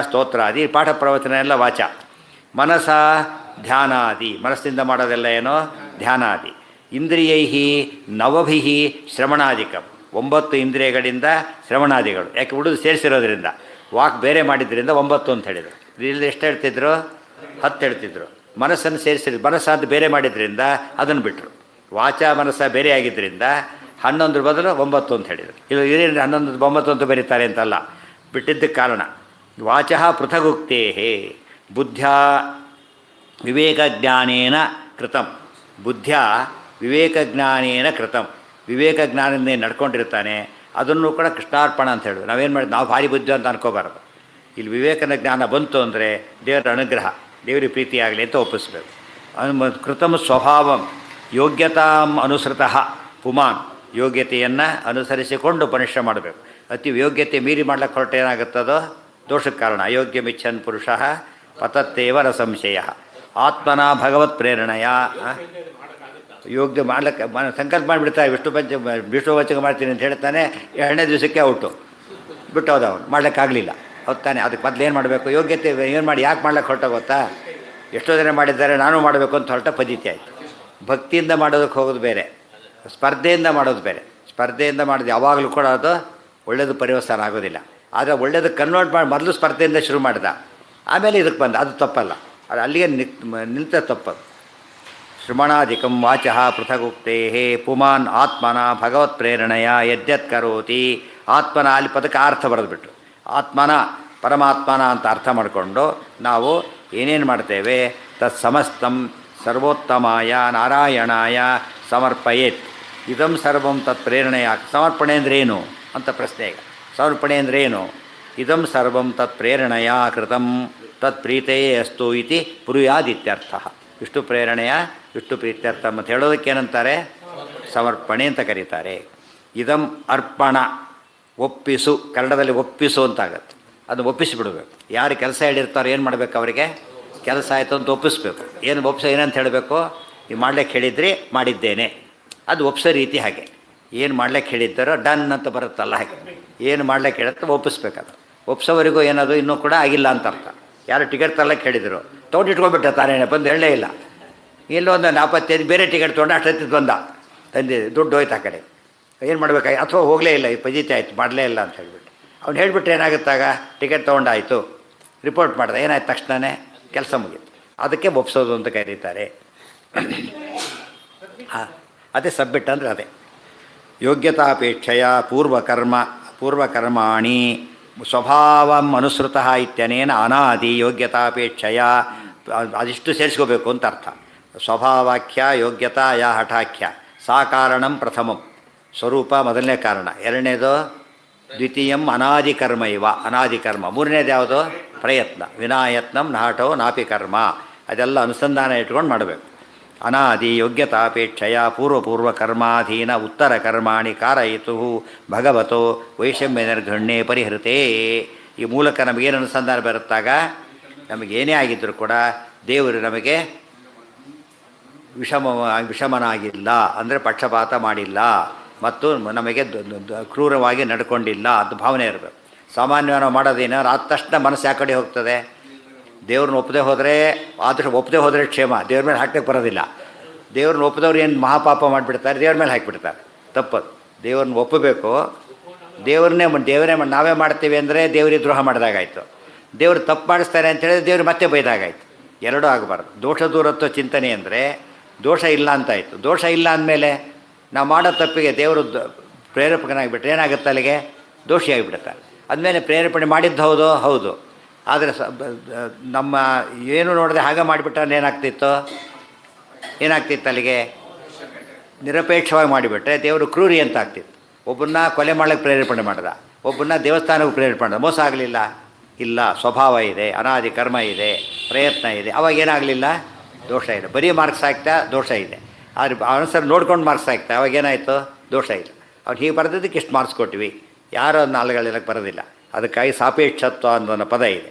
ಸ್ತೋತ್ರಾದಿ ಪಾಠ ಪ್ರವಚನ ಎಲ್ಲ ವಾಚ. ಮನಸ ಧ್ಯಾನಾದಿ ಮನಸ್ಸಿಂದ ಮಾಡೋದೆಲ್ಲ ಏನೋ ಧ್ಯಾನಾದಿ. ಇಂದ್ರಿಯೈಹಿ ನವಭಿಹಿ ಶ್ರವಣಾದಿಕಂ 9 ಇಂದ್ರಿಯಗಳಿಂದ ಶ್ರವಣಾದಿಗಳು. ಯಾಕೆ ಉಳಿದು ಸೇರಿಸಿರೋದ್ರಿಂದ, ವಾಕ್ ಬೇರೆ ಮಾಡಿದ್ರಿಂದ 9 ಅಂತ ಹೇಳಿದರು. ಇಲ್ಲಿ ಎಷ್ಟು ಹೇಳ್ತಿದ್ರು? 10 ಹೇಳ್ತಿದ್ರು. ಮನಸ್ಸನ್ನು ಸೇರಿಸಿದ್ರು, ಮನಸ್ಸಾದ ಬೇರೆ ಮಾಡಿದ್ರಿಂದ ಅದನ್ನು ಬಿಟ್ಟರು. ವಾಚ ಮನಸ್ಸ ಬೇರೆ ಆಗಿದ್ದರಿಂದ 11 ಬದಲು 9 ಅಂತ ಹೇಳಿದರು. ಇದು 11 9 ಅಂತ ಬರೀತಾರೆ ಅಂತಲ್ಲ, ಬಿಟ್ಟಿದ್ದಕ್ಕೆ ಕಾರಣ ವಾಚಃ ಪೃಥಗುಕ್ತೇಹೇ ಬುದ್ಧ್ಯಾ ವಿವೇಕಜ್ಞಾನೇನ ಕೃತಂ. ವಿವೇಕಜ್ಞಾನೇನ ಕೃತಂ. ವಿವೇಕಜ್ಞಾನದಿಂದ ನಡ್ಕೊಂಡಿರ್ತಾನೆ, ಅದನ್ನು ಕೂಡ ಕೃಷ್ಣಾರ್ಪಣ ಅಂತ ಹೇಳೋದು. ನಾವೇನು ಮಾಡಿದ್ವಿ? ನಾವು ಭಾರಿ ಬುದ್ಧಿ ಅಂತ ಅನ್ಕೋಬಾರ್ದು. ಇಲ್ಲಿ ವಿವೇಕನ ಜ್ಞಾನ ಬಂತು ಅಂದರೆ ದೇವರ ಅನುಗ್ರಹ, ದೇವರಿಗೆ ಪ್ರೀತಿಯಾಗಲಿ ಅಂತ ಒಪ್ಪಿಸ್ಬೇಕು. ಕೃತಂ ಸ್ವಭಾವಂ ಯೋಗ್ಯತಾಂ ಅನುಸೃತಃ ಪುಮಾನ್. ಯೋಗ್ಯತೆಯನ್ನು ಅನುಸರಿಸಿಕೊಂಡು ಪರಿಶ್ರಮ ಮಾಡಬೇಕು. ಅತಿ ಯೋಗ್ಯತೆ ಮೀರಿ ಮಾಡ್ಲಿಕ್ಕೆ ಹೊರಟು ಏನಾಗುತ್ತದೋ ದೋಷಕ್ಕೆ ಕಾರಣ. ಅಯೋಗ್ಯಮಿಚ್ಛನ್ ಪುರುಷ ಪತತ್ತೇವ ನ ಸಂಶಯ. ಆತ್ಮನ ಭಗವತ್ ಪ್ರೇರಣೆಯ ಯೋಗ್ಯ ಮಾಡ್ಲಿಕ್ಕೆ ಸಂಕಲ್ಪ ಮಾಡಿಬಿಡ್ತಾರೆ. ವಿಷ್ಣು ಪಂಚಕ ಮಾಡ್ತೀನಿ ಅಂತ ಹೇಳ್ತಾನೆ, 2ನೇ ದಿವಸಕ್ಕೆ ಔಟು ಬಿಟ್ಟು ಹೋದ ಅವನು, ಮಾಡ್ಲಿಕ್ಕಾಗಲಿಲ್ಲ. ಹೌದು ತಾನೆ? ಅದಕ್ಕೆ ಮೊದಲು ಏನು ಮಾಡಬೇಕು? ಯೋಗ್ಯತೆ ಏನು ಮಾಡಿ ಯಾಕೆ ಮಾಡ್ಲಿಕ್ಕೆ ಹೊರಟ ಗೊತ್ತಾ? ಎಷ್ಟೋ ಜನ ಮಾಡಿದ್ದಾರೆ, ನಾನು ಮಾಡಬೇಕು ಅಂತ ಹೊರಟ ಪದ್ಧತಿ ಆಯಿತು. ಭಕ್ತಿಯಿಂದ ಮಾಡೋದಕ್ಕೆ ಹೋಗೋದು ಬೇರೆ, ಸ್ಪರ್ಧೆಯಿಂದ ಮಾಡೋದು ಬೇರೆ. ಸ್ಪರ್ಧೆಯಿಂದ ಮಾಡೋದು ಯಾವಾಗಲೂ ಕೂಡ ಅದು ಒಳ್ಳೆಯದು ಪರ್ಯವಸಾನ ಆಗೋದಿಲ್ಲ. ಆದರೆ ಒಳ್ಳೆಯದು ಕನ್ವರ್ಟ್ ಮಾಡಿ ಮೊದಲು ಸ್ಪರ್ಧೆಯಿಂದ ಶುರು ಮಾಡಿದ, ಆಮೇಲೆ ಇದಕ್ಕೆ ಬಂದ, ಅದು ತಪ್ಪಲ್ಲ. ಅದು ಅಲ್ಲಿಗೆ ನಿಂತ ತಪ್ಪದು. ಶ್ರಮಣಾಧಿಕಂ ವಾಚಃ ಪೃಥಗುಕ್ತೇ ಪುಮಾನ್ ಆತ್ಮನ ಭಗವತ್ ಪ್ರೇರಣೆಯ ಯದ್ಯತ್ ಕರೋತಿ. ಆತ್ಮನ ಅಲ್ಲಿ ಪದಕ್ಕೆ ಅರ್ಥ ಬರೆದ್ಬಿಟ್ಟು ಆತ್ಮನ ಪರಮಾತ್ಮನ ಅಂತ ಅರ್ಥ ಮಾಡಿಕೊಂಡು ನಾವು ಏನೇನು ಮಾಡ್ತೇವೆ, ತತ್ ಸಮಸ್ತಂ ಸರ್ವೋತ್ತಮಾಯ ನಾರಾಯಣಾಯ ಸಮರ್ಪಯೇತ್. ಇದಂ ಸರ್ವಂ ತತ್ ಪ್ರೇರಣೆಯ. ಸಮರ್ಪಣೆ ಅಂದ್ರೇನು ಅಂತ ಪ್ರಶ್ನೆ. ಈಗ ಸಮರ್ಪಣೆ ಅಂದ್ರೇನು? ಇದಂ ಸರ್ವಂ ತತ್ ಪ್ರೇರಣೆಯ ಕೃತಂ ತತ್ ಪ್ರೀತೆಯೇ ಅಸ್ತು ಇತಿ ಪುರುಯಾದಿತ್ಯರ್ಥ. ವಿಷ್ಣು ಪ್ರೇರಣೆಯ ವಿಷ್ಣು ಪ್ರೀತ್ಯರ್ಥ ಅಂತ ಹೇಳೋದಕ್ಕೆ ಏನಂತಾರೆ? ಸಮರ್ಪಣೆ ಅಂತ ಕರೀತಾರೆ. ಇದಂ ಅರ್ಪಣ, ಒಪ್ಪಿಸು, ಕನ್ನಡದಲ್ಲಿ ಒಪ್ಪಿಸು ಅಂತಾಗತ್ತೆ. ಅದು ಒಪ್ಪಿಸಿಬಿಡಬೇಕು. ಯಾರು ಕೆಲಸ ಹೇಳಿರ್ತಾರೋ ಏನು ಮಾಡಬೇಕು? ಅವರಿಗೆ ಕೆಲಸ ಆಯಿತು ಅಂತ ಒಪ್ಪಿಸ್ಬೇಕು. ಏನು ಏನಂತ ಹೇಳಬೇಕು? ನೀವು ಮಾಡ್ಲಿಕ್ಕೆ ಹೇಳಿದ್ರಿ, ಮಾಡಿದ್ದೇನೆ, ಅದು ಒಪ್ಸೋ ರೀತಿ. ಹಾಗೆ ಏನು ಮಾಡ್ಲಿಕ್ಕೆ ಹೇಳಿದ್ದಾರೋ ಡನ್ ಅಂತ ಬರುತ್ತಲ್ಲ, ಹಾಗೆ ಏನು ಮಾಡ್ಲಿಕ್ಕೆ ಹೇಳುತ್ತೋ ಒಪ್ಪಿಸ್ಬೇಕದು. ಒಪ್ಸೋವರೆಗೂ ಏನದು ಇನ್ನೂ ಕೂಡ ಆಗಿಲ್ಲ ಅಂತ ಅರ್ಥ. ಯಾರು ಟಿಕೆಟ್ ತರಲಿಕ್ಕೆ ಹೇಳಿದರು, ತೊಗೊಂಡಿಟ್ಕೊಬಿಟ್ಟ ತಾನೇನೆ, ಬಂದು ಹೇಳಲೇ ಇಲ್ಲ. ಇಲ್ಲೊಂದು 45 ಬೇರೆ ಟಿಕೆಟ್ ತೊಗೊಂಡು ಅಷ್ಟೊತ್ತಿದ್ದು ಬಂದ, ತಂದಿದೆ, ದುಡ್ಡು ಹೋಯ್ತು ಆ ಕಡೆ. ಏನು ಮಾಡಬೇಕಾಗಿ? ಅಥವಾ ಹೋಗಲೇ ಇಲ್ಲ, ಈ ಪಜಿತಿ ಆಯಿತು, ಮಾಡಲೇ ಇಲ್ಲ ಅಂತ ಹೇಳಿಬಿಟ್ಟು. ಅವ್ನು ಹೇಳಿಬಿಟ್ರೆ ಏನಾಗುತ್ತಾಗ? ಟಿಕೆಟ್ ತೊಗೊಂಡಾಯಿತು, ರಿಪೋರ್ಟ್ ಮಾಡಿದೆ, ಏನಾಯ್ತು ತಕ್ಷಣವೇ ಕೆಲಸ ಮುಗೀತು. ಅದಕ್ಕೆ ಒಪ್ಸೋದು ಅಂತ ಕರೀತಾರೆ. ಅದೇ ಸಬ್ಮಿಟ್ ಅಂದರೆ ಅದೇ. ಯೋಗ್ಯತಾಪೇಕ್ಷೆಯ ಪೂರ್ವಕರ್ಮಾಣಿ ಸ್ವಭಾವಂ ಅನುಸೃತಃ ಇತ್ಯನೇನ ಅನಾದಿ ಯೋಗ್ಯತಾಪೇಕ್ಷೆಯ. ಅದಿಷ್ಟು ಸೇರಿಸ್ಕೋಬೇಕು ಅಂತ ಅರ್ಥ. ಸ್ವಭಾವಾಖ್ಯ ಯೋಗ್ಯತಾಯ ಹಠಾಖ್ಯ. ಸಾ ಕಾರಣಂ ಪ್ರಥಮಂ, ಸ್ವರೂಪ ಮೊದಲನೇ ಕಾರಣ. ಎರಡನೇದು ದ್ವಿತೀಯಂ ಅನಾದಿ ಕರ್ಮ ಇವ, ಅನಾದಿ ಕರ್ಮ. ಮೂರನೇದು ಯಾವುದು? ಪ್ರಯತ್ನ. ವಿನಾಯತ್ನಂ ನಾಟೋ ನಾಪಿ ಕರ್ಮ. ಅದೆಲ್ಲ ಅನುಸಂಧಾನ ಇಟ್ಕೊಂಡು ಮಾಡಬೇಕು. ಅನಾದಿ ಯೋಗ್ಯತಾಪೇಕ್ಷೆಯ ಪೂರ್ವಕರ್ಮಾಧೀನ ಉತ್ತರ ಕರ್ಮಾಣಿ ಕಾರಯಿತು ಭಗವತೋ ವೈಷಮ್ಯ ನಿರ್ಘಣ್ಯೆ ಪರಿಹೃತೆ. ಈ ಮೂಲಕ ನಮಗೇನು ಅನುಸಂಧಾನ ಬರುತ್ತಾಗ, ನಮಗೇನೇ ಆಗಿದ್ದರೂ ಕೂಡ ದೇವರು ನಮಗೆ ವಿಷಮನಾಗಿಲ್ಲ, ಅಂದರೆ ಪಕ್ಷಪಾತ ಮಾಡಿಲ್ಲ ಮತ್ತು ನಮಗೆ ಕ್ರೂರವಾಗಿ ನಡ್ಕೊಂಡಿಲ್ಲ ಅದು ಭಾವನೆ ಇರಬೇಕು. ಸಾಮಾನ್ಯವಾಗಿ ನಾವು ಮಾಡೋದೇನಾದ್ರು ಆದ ತಕ್ಷಣ ಮನಸ್ಸು ಯಾವ ಕಡೆ ಹೋಗ್ತದೆ? ದೇವ್ರನ್ನ ಒಪ್ಪದೆ ಹೋದರೆ, ಆದಷ್ಟು ಒಪ್ಪದೆ ಹೋದರೆ ಕ್ಷೇಮ, ದೇವ್ರ ಮೇಲೆ ಹಾಕ್ಲಿಕ್ಕೆ ಬರೋದಿಲ್ಲ. ದೇವ್ರನ್ನ ಒಪ್ಪದವ್ರು ಏನು ಮಹಾಪಾಪ ಮಾಡಿಬಿಡ್ತಾರೆ, ದೇವ್ರ ಮೇಲೆ ಹಾಕಿಬಿಡ್ತಾರೆ. ತಪ್ಪದು. ದೇವ್ರನ್ನ ಒಪ್ಪಬೇಕು. ದೇವರೇ ನಾವೇ ಮಾಡ್ತೀವಿ ಅಂದರೆ ದೇವರಿಗೆ ದ್ರೋಹ ಮಾಡಿದಾಗಾಯಿತು. ದೇವರು ತಪ್ಪು ಮಾಡಿಸ್ತಾರೆ ಅಂತೇಳಿದ್ರೆ ದೇವ್ರು ಮತ್ತೆ ಬೈದಾಗಾಯಿತು. ಎರಡೂ ಆಗಬಾರ್ದು. ದೋಷ ದೂರತ್ವ ಚಿಂತನೆ ಅಂದರೆ ದೋಷ ಇಲ್ಲ ಅಂತಾಯಿತು. ದೋಷ ಇಲ್ಲ ಅಂದಮೇಲೆ ನಾವು ಮಾಡೋ ತಪ್ಪಿಗೆ ದೇವರು ಪ್ರೇರೇಪಕನಾಗಿಬಿಟ್ರೆ ಏನಾಗುತ್ತೆ? ಅಲ್ಲಿಗೆ ದೋಷಿಯಾಗಿಬಿಡ್ತಾರೆ. ಅಂದಮೇಲೆ ಪ್ರೇರೇಪಣೆ ಮಾಡಿದ್ದು ಹೌದು. ಆದರೆ ನಮ್ಮ ಏನು ನೋಡದೆ ಹಾಗೆ ಮಾಡಿಬಿಟ್ರೆ ಏನಾಗ್ತಿತ್ತು ಅಲ್ಲಿಗೆ? ನಿರಪೇಕ್ಷವಾಗಿ ಮಾಡಿಬಿಟ್ರೆ ದೇವರು ಕ್ರೂರಿ ಅಂತ ಆಗ್ತಿತ್ತು. ಒಬ್ಬನ್ನ ಕೊಲೆ ಮಾಡಲಿಕ್ಕೆ ಪ್ರೇರೇಪಣೆ ಮಾಡಿದ, ಒಬ್ಬನ್ನ ದೇವಸ್ಥಾನಕ್ಕೆ ಪ್ರೇರೇಪಣೆ ಮಾಡಿದ. ಮೋಸ ಆಗಲಿಲ್ಲ? ಇಲ್ಲ. ಸ್ವಭಾವ ಇದೆ, ಅನಾದಿ ಕರ್ಮ ಇದೆ, ಪ್ರಯತ್ನ ಇದೆ. ಅವಾಗ ಏನಾಗಲಿಲ್ಲ? ದೋಷ ಇದೆ. ಬರೀ ಮಾರ್ಕ್ಸ್ ಹಾಕ್ತಾ ದೋಷ ಇದೆ. ಆದರೆ ಅವನಸರಿ ನೋಡ್ಕೊಂಡು ಮಾರ್ಕ್ಸ್ ಹಾಕ್ತಾ ಅವಾಗೇನಾಯಿತು? ದೋಷ ಇಲ್ಲ. ಅವ್ನು ಹೀಗೆ ಬರೆದಿದ್ದಕ್ಕೆ ಇಷ್ಟು ಮಾರ್ಕ್ಸ್ ಕೊಟ್ವಿ, ಯಾರೋ ನಾಲ್ಗಳಕ್ಕೆ ಬರೋದಿಲ್ಲ. ಅದಕ್ಕಾಗಿ ಸಾಪೇಕ್ಷತ್ವ ಅನ್ನೋ ಪದ ಇದೆ.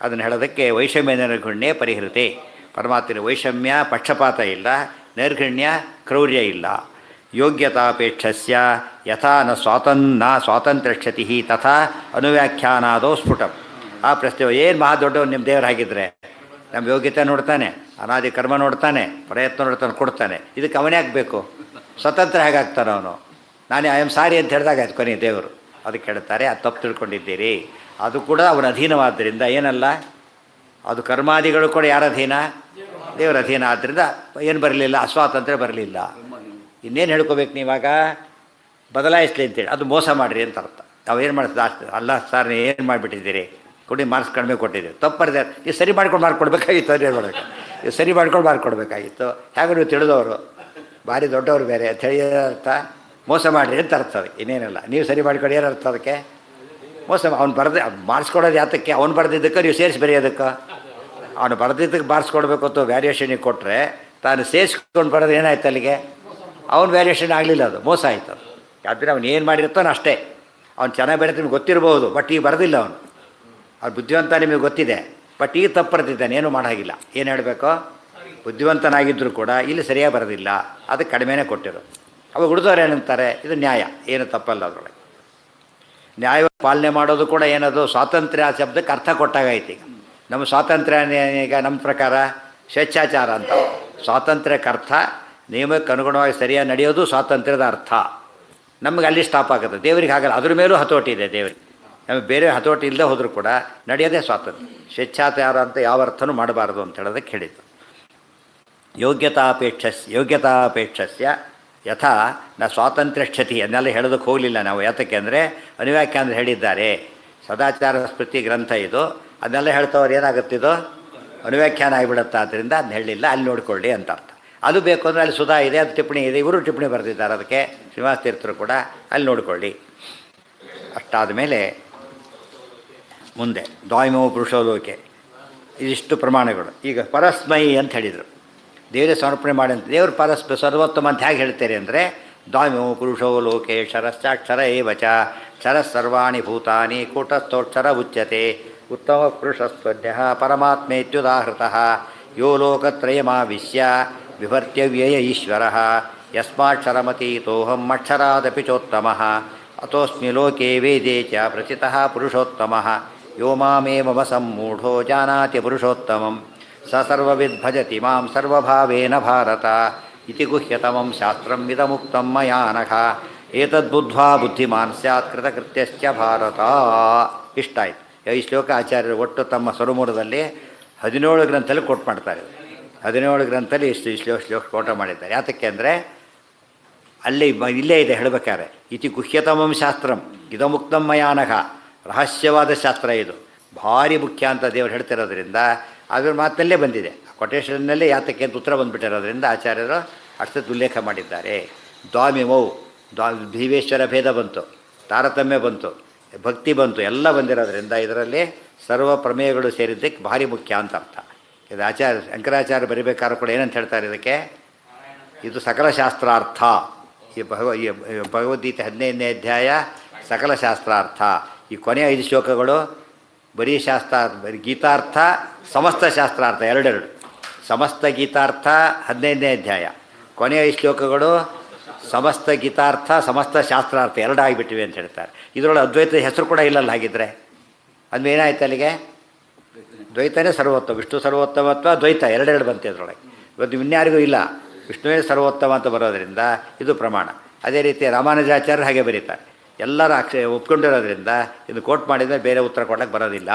ಅದನ್ನು ಹೇಳೋದಕ್ಕೆ ವೈಷಮ್ಯ ನಿರ್ಘಣ್ಯೆ ಪರಿಹೃತೆ. ಪರಮಾತ್ಮನ ವೈಷಮ್ಯ ಪಕ್ಷಪಾತ ಇಲ್ಲ, ನಿರ್ಘಣ್ಯ ಕ್ರೌರ್ಯ ಇಲ್ಲ. ಯೋಗ್ಯತಾಪೇಕ್ಷಸ್ಯ ಯಥಾ ನ ಸ್ವಾತಂತ್ರ್ಯಕ್ಷತಿ ತಥಾ ಅನುವ್ಯಾಖ್ಯಾನಾದೋ ಸ್ಫುಟಂ. ಆ ಪ್ರಶ್ನೆ, ಏನು ಮಹಾ ದೊಡ್ಡವನು ನಿಮ್ಮ ದೇವರು ಹಾಗಿದ್ರೆ? ನಮ್ಮ ಯೋಗ್ಯತೆ ನೋಡ್ತಾನೆ, ಅನಾದಿ ಕರ್ಮ ನೋಡ್ತಾನೆ, ಪ್ರಯತ್ನ ನೋಡ್ತಾನೆ, ಕೊಡ್ತಾನೆ. ಇದಕ್ಕೆ ಅವನೇ ಆಗಬೇಕು. ಸ್ವತಂತ್ರ ಹೇಗಾಗ್ತಾನೆ ಅವನು? ನಾನೇ ಐ ಆಮ್ ಸಾರಿ ಅಂತ ಹೇಳಿದಾಗ ಆಯ್ತು ಕೊನೆ ದೇವರು. ಅದಕ್ಕೆ ಹೇಳ್ತಾರೆ, ಅದು ತಪ್ಪು ತಿಳ್ಕೊಂಡಿದ್ದೀರಿ. ಅದು ಕೂಡ ಅವನ ಅಧೀನವಾದ್ದರಿಂದ ಏನಲ್ಲ, ಅದು ಕರ್ಮಾದಿಗಳು ಕೂಡ ಯಾರ ಅಧೀನ? ದೇವರ ಅಧೀನ. ಆದ್ದರಿಂದ ಏನು ಬರಲಿಲ್ಲ? ಅಸ್ವಾತಂತ್ರ್ಯ ಬರಲಿಲ್ಲ. ಇನ್ನೇನು ಹೇಳ್ಕೋಬೇಕು ನೀವಾಗ? ಬದಲಾಯಿಸಲಿ ಅಂತೇಳಿ ಅದು ಮೋಸ ಮಾಡಿರಿ ಅಂತ ಅರ್ಥ. ನಾವೇನು ಮಾಡ್ತದೆ? ಅಲ್ಲ ಸರ್, ನೀವು ಏನು ಮಾಡಿಬಿಟ್ಟಿದ್ದೀರಿ, ಕೊಡಿ ಮಾರ್ಕ್ಸ್ ಕಡಿಮೆ ಕೊಟ್ಟಿದ್ದೀರಿ, ತಪ್ಪು ಬರೆದ, ನೀವು ಸರಿ ಮಾಡ್ಕೊಂಡು ಮಾರ್ಕ್ ಕೊಡಬೇಕಾಗಿತ್ತು. ಅದೇ ಮಾಡಬೇಕು, ನೀವು ಸರಿ ಮಾಡ್ಕೊಂಡು ಮಾರ್ಕ್ ಕೊಡಬೇಕಾಗಿತ್ತು. ಹೇಗೆ ನೀವು ತಿಳಿದವರು, ಭಾರಿ ದೊಡ್ಡವರು ಬೇರೆ ಅಂತ ಹೇಳಿ ಅರ್ಥ ಮೋಸ ಮಾಡಿರಿ ಅಂತ ಅರ್ಥ. ಅದಕ್ಕೆ ಇನ್ನೇನಿಲ್ಲ. ನೀವು ಸರಿ ಮಾಡಿಕೊಡಿ ಏನರ್ಥ? ಅದಕ್ಕೆ ಮೋಸ. ಅವ್ನು ಬರೆದು ಮಾರ್ಕ್ಸ್ ಕೊಡೋದು ಯಾತಕ್ಕೆ? ಅವ್ನು ಬರೆದಿದ್ದಕ್ಕೆ ನೀವು ಸೇರಿಸಿ ಬರೆಯೋದಕ್ಕೆ. ಅವನು ಬರೆದಿದ್ದಕ್ಕೆ ಮಾರ್ಕ್ಸ್ ಕೊಡಬೇಕು ಅಂತ ವ್ಯಾಲ್ಯೂಯೇಷನಿಗೆ ಕೊಟ್ಟರೆ, ತಾನು ಸೇರಿಸ್ಕೊಂಡು ಬರೋದು ಏನಾಯ್ತು ಅಲ್ಲಿಗೆ? ಅವ್ನು ವ್ಯಾಲ್ಯೂಯೇಷನ್ ಆಗಲಿಲ್ಲ, ಅದು ಮೋಸ ಆಯಿತು. ಅದು ಯಾವ್ದ್ರೆ ಅವ್ನು ಏನು ಮಾಡಿರ್ತಾನೋ ಅಷ್ಟೇ. ಅವ್ನು ಚೆನ್ನಾಗಿ ಬರೀತ ನಿಮ್ಗೆ ಗೊತ್ತಿರ್ಬೋದು, ಬಟ್ ಈಗ ಬರೆದಿಲ್ಲ ಅವನು. ಅವ್ರು ಬುದ್ಧಿವಂತ ನಿಮಗೆ ಗೊತ್ತಿದೆ, ಬಟ್ ಈಗ ತಪ್ಪು ಬರೆದಿದ್ದಾನೆ, ಏನೂ ಮಾಡೋಂಗಿಲ್ಲ. ಏನು ಹೇಳಬೇಕು? ಬುದ್ಧಿವಂತನಾಗಿದ್ದರೂ ಕೂಡ ಇಲ್ಲಿ ಸರಿಯಾಗಿ ಬರೋದಿಲ್ಲ, ಅದಕ್ಕೆ ಕಡಿಮೆನೇ ಕೊಟ್ಟಿರು. ಅವಾಗ ಉಳಿದವ್ರು ಏನಂತಾರೆ, ಇದು ನ್ಯಾಯ, ಏನು ತಪ್ಪಲ್ಲ ಅದರೊಳಗೆ. ನ್ಯಾಯ ಪಾಲನೆ ಮಾಡೋದು ಕೂಡ ಏನದು ಸ್ವಾತಂತ್ರ್ಯ ಶಬ್ದಕ್ಕೆ ಅರ್ಥ ಕೊಟ್ಟಾಗೈತಿ. ಈಗ ನಮ್ಮ ಸ್ವಾತಂತ್ರ್ಯ ಈಗ ನಮ್ಮ ಪ್ರಕಾರ ಸ್ವೇಚ್ಛಾಚಾರ ಅಂತ. ಸ್ವಾತಂತ್ರ್ಯಕ್ಕೆ ಅರ್ಥ ನಿಯಮಕ್ಕೆ ಅನುಗುಣವಾಗಿ ಸರಿಯಾಗಿ ನಡೆಯೋದು ಸ್ವಾತಂತ್ರ್ಯದ ಅರ್ಥ. ನಮಗೆ ಅಲ್ಲಿ ಸ್ಟಾಪ್ ಆಗುತ್ತೆ, ದೇವರಿಗೆ ಆಗಲ್ಲ. ಅದ್ರ ಮೇಲೂ ಹತೋಟಿ ಇದೆ ದೇವರಿಗೆ. ನಮಗೆ ಬೇರೆ ಹತೋಟಿ ಇಲ್ಲದೆ ಹೋದರೂ ಕೂಡ ನಡೆಯೋದೇ ಸ್ವಾತಂತ್ರ್ಯ. ಸ್ವೇಚ್ಛಾಚಾರ ಅಂತ ಯಾವ ಅರ್ಥನೂ ಮಾಡಬಾರ್ದು ಅಂತ ಹೇಳೋದಕ್ಕೆ ಹೇಳಿದ್ದು. ಯೋಗ್ಯತಾಪೇಕ್ಷಸ್ಯ ಯಥಾ ನ ಸ್ವಾತಂತ್ರ್ಯ ಕ್ಷತಿ ಅದನ್ನೆಲ್ಲ ಹೇಳೋದಕ್ಕೆ ಹೋಗಲಿಲ್ಲ ನಾವು. ಯಾತಕ್ಕೆ ಅಂದರೆ ಅನುವ್ಯಾಖ್ಯ ಅಂದರೆ ಹೇಳಿದ್ದಾರೆ. ಸದಾಚಾರ ಸ್ಮೃತಿ ಗ್ರಂಥ ಇದು, ಅದನ್ನೆಲ್ಲ ಹೇಳ್ತವ್ರು ಏನಾಗುತ್ತಿದೋ ಅನುವ್ಯಾಖ್ಯಾನ ಆಗಿಬಿಡುತ್ತೆ. ಆದ್ದರಿಂದ ಅದನ್ನ ಹೇಳಲಿಲ್ಲ, ಅಲ್ಲಿ ನೋಡಿಕೊಳ್ಳಿ ಅಂತ ಅರ್ಥ. ಅದು ಬೇಕು ಅಂದರೆ ಅಲ್ಲಿ ಸುಧಾ ಇದೆ, ಅದು ಟಿಪ್ಪಣಿ ಇದೆ, ಇವರು ಟಿಪ್ಪಣಿ ಬರೆದಿದ್ದಾರೆ ಅದಕ್ಕೆ, ಶ್ರೀನಿವಾಸ ತೀರ್ಥರು ಕೂಡ, ಅಲ್ಲಿ ನೋಡಿಕೊಳ್ಳಿ. ಅಷ್ಟಾದ ಮೇಲೆ ಮುಂದೆ ದ್ವಾಯಿಮೋ ಪುರುಷೋಲೋಕೆ ಇದಿಷ್ಟು ಪ್ರಮಾಣಗಳು. ಈಗ ಪರಸ್ಮೈ ಅಂತ ಹೇಳಿದರು, ದೇವರೇ ಸಮರ್ಪಣೆ ಮಾಡಿ ಅಂತ. ದೇವರು ಸರ್ವೋತ್ತಮ ಅಂತ ಹೇಗೆ ಹೇಳ್ತಾರೆ ಅಂದರೆ, ದ್ವಾಯಿಮೋ ಪುರುಷೋ ಲೋಕೆ ಕ್ಷರಶ್ಚಾಕ್ಷರ ಏವಚ ಕ್ಷರಸರ್ವಾಣಿ ಭೂತಾನಿ ಕೂಟಸ್ಥೋಕ್ಷರ ಉಚ್ಯತೆ ಉತ್ತಮ ಪುರುಷಸ್ತ್ವಜ್ಞ ಪರಮಾತ್ಮೇತ್ಯುದಾಹೃತಃ ಯೋ ಲೋಕತ್ರಯಮಾವಿಶ್ಯ ವಿಭರ್ತ್ಯವ್ಯಯ ಈಶ್ವರಃ ಯಸ್ಮಾಕ್ಷರಮತೀತೋಹಂ ಅಕ್ಷರಾದಪಿ ಚೋತ್ತಮಃ ಅತೋಸ್ಮಿ ಲೋಕೆ ವೇದೇ ಚ ಪ್ರಚಿತಃ ಪುರುಷೋತ್ತಮಃ ಯೋ ಮಾಮೇವ ಸಂಮೂಢೋ ಜಾನಾತಿ ಪುರುಷೋತ್ತಮಂ ಸ ಸರ್ವವಿದ್ ಭಜತಿ ಮಾಂ ಸರ್ವಭಾವೇನ ಭಾರತ ಇತಿ ಗುಹ್ಯತಮಂ ಶಾಸ್ತ್ರಂ ಇದಮುಕ್ತಂ ಮಯಾ ನಘ ಏತದ್ಬುದ್ಧ್ವಾ ಬುದ್ಧಿಮಾನ್ ಸ್ಯಾತ್ ಕೃತಕೃತ್ಯಶ್ಚ ಭಾರತ. ಇಷ್ಟಾಯ್ತು. ಈ ಶ್ಲೋಕ ಆಚಾರ್ಯರು ಒಟ್ಟು ತಮ್ಮ ಸ್ವರಮೂಲದಲ್ಲಿ 17 ಗ್ರಂಥದಲ್ಲಿ ಕೋಟ್ ಮಾಡ್ತಾರೆ. 17 ಗ್ರಂಥದಲ್ಲಿ ಇಷ್ಟು ಶ್ಲೋಕ ಕೋಟ ಮಾಡಿದ್ದಾರೆ. ಯಾತಕ್ಕೆ ಅಂದರೆ ಅಲ್ಲಿ ಇಲ್ಲೇ ಇದೆ ಹೇಳಬೇಕಾದ್ರೆ, ಇತಿ ಗುಹ್ಯತಮಂ ಶಾಸ್ತ್ರಂ ಇದಮುಕ್ತಂ ಮಯಾ ನಘ. ರಹಸ್ಯವಾದ ಶಾಸ್ತ್ರ ಇದು, ಭಾರಿ ಮುಖ್ಯ ಅಂತ ದೇವರು ಹೇಳ್ತಿರೋದ್ರಿಂದ ಅದ್ರ ಮಾತಲ್ಲೇ ಬಂದಿದೆ. ಕೊಟೇಶನ್ನಲ್ಲೇ ಯಾತಕ್ಕೆ ಅಂತ ಉತ್ತರ ಬಂದುಬಿಟ್ಟಿರೋದ್ರಿಂದ ಆಚಾರ್ಯರು ಅಷ್ಟೊತ್ತು ಉಲ್ಲೇಖ ಮಾಡಿದ್ದಾರೆ. ದ್ವಾಮಿಮೌ ಭೀಮೇಶ್ವರ ಭೇದ ಬಂತು, ತಾರತಮ್ಯ ಬಂತು, ಭಕ್ತಿ ಬಂತು, ಎಲ್ಲ ಬಂದಿರೋದ್ರಿಂದ ಇದರಲ್ಲಿ ಸರ್ವ ಪ್ರಮೇಯಗಳು ಸೇರಿದ್ದಕ್ಕೆ ಭಾರಿ ಮುಖ್ಯ ಅಂತ ಅರ್ಥ. ಇದು ಶಂಕರಾಚಾರ್ಯ ಬರಿಬೇಕಾದ್ರೂ ಕೂಡ ಏನಂತ ಹೇಳ್ತಾರೆ ಇದಕ್ಕೆ, ಇದು ಸಕಲ ಶಾಸ್ತ್ರಾರ್ಥ. ಈ ಭಗವದ್ಗೀತೆ 15ನೇ ಅಧ್ಯಾಯ ಸಕಲ ಶಾಸ್ತ್ರಾರ್ಥ. ಈ ಕೊನೆಯ 5 ಶ್ಲೋಕಗಳು ಬರೀ ಗೀತಾರ್ಥ, ಸಮಸ್ತ ಶಾಸ್ತ್ರಾರ್ಥ ಎರಡೆರಡು. ಸಮಸ್ತ ಗೀತಾರ್ಥ 15ನೇ ಅಧ್ಯಾಯ, ಕೊನೆಯ 5 ಶ್ಲೋಕಗಳು ಸಮಸ್ತ ಗೀತಾರ್ಥ ಸಮಸ್ತ ಶಾಸ್ತ್ರಾರ್ಥ ಎರಡು ಆಗಿಬಿಟ್ಟಿವೆ ಅಂತ ಹೇಳ್ತಾರೆ. ಇದರೊಳಗೆ ಅದ್ವೈತದ ಹೆಸರು ಕೂಡ ಇಲ್ಲಲ್ಲ. ಹಾಗಿದ್ರೆ ಅದು ಏನಾಯ್ತು ಅಲ್ಲಿಗೆ? ದ್ವೈತನೇ ಸರ್ವೋತ್ತಮ, ವಿಷ್ಣು ಸರ್ವೋತ್ತಮತ್ವ ದ್ವೈತ ಎರಡೆರಡು ಬಂತೆ ಅದರೊಳಗೆ. ಇವತ್ತು ಇನ್ಯಾರಿಗೂ ಇಲ್ಲ, ವಿಷ್ಣುವೇ ಸರ್ವೋತ್ತಮ ಅಂತ ಬರೋದರಿಂದ ಇದು ಪ್ರಮಾಣ. ಅದೇ ರೀತಿ ರಾಮಾನುಜಾಚಾರ್ಯರು ಹಾಗೆ ಬರೀತಾರೆ. ಎಲ್ಲರ ಒಪ್ಕೊಂಡಿರೋದ್ರಿಂದ ಇದು ಕೋಟ್ ಮಾಡಿದರೆ ಬೇರೆ ಉತ್ತರ ಕೊಡೋಕ್ಕೆ ಬರೋದಿಲ್ಲ.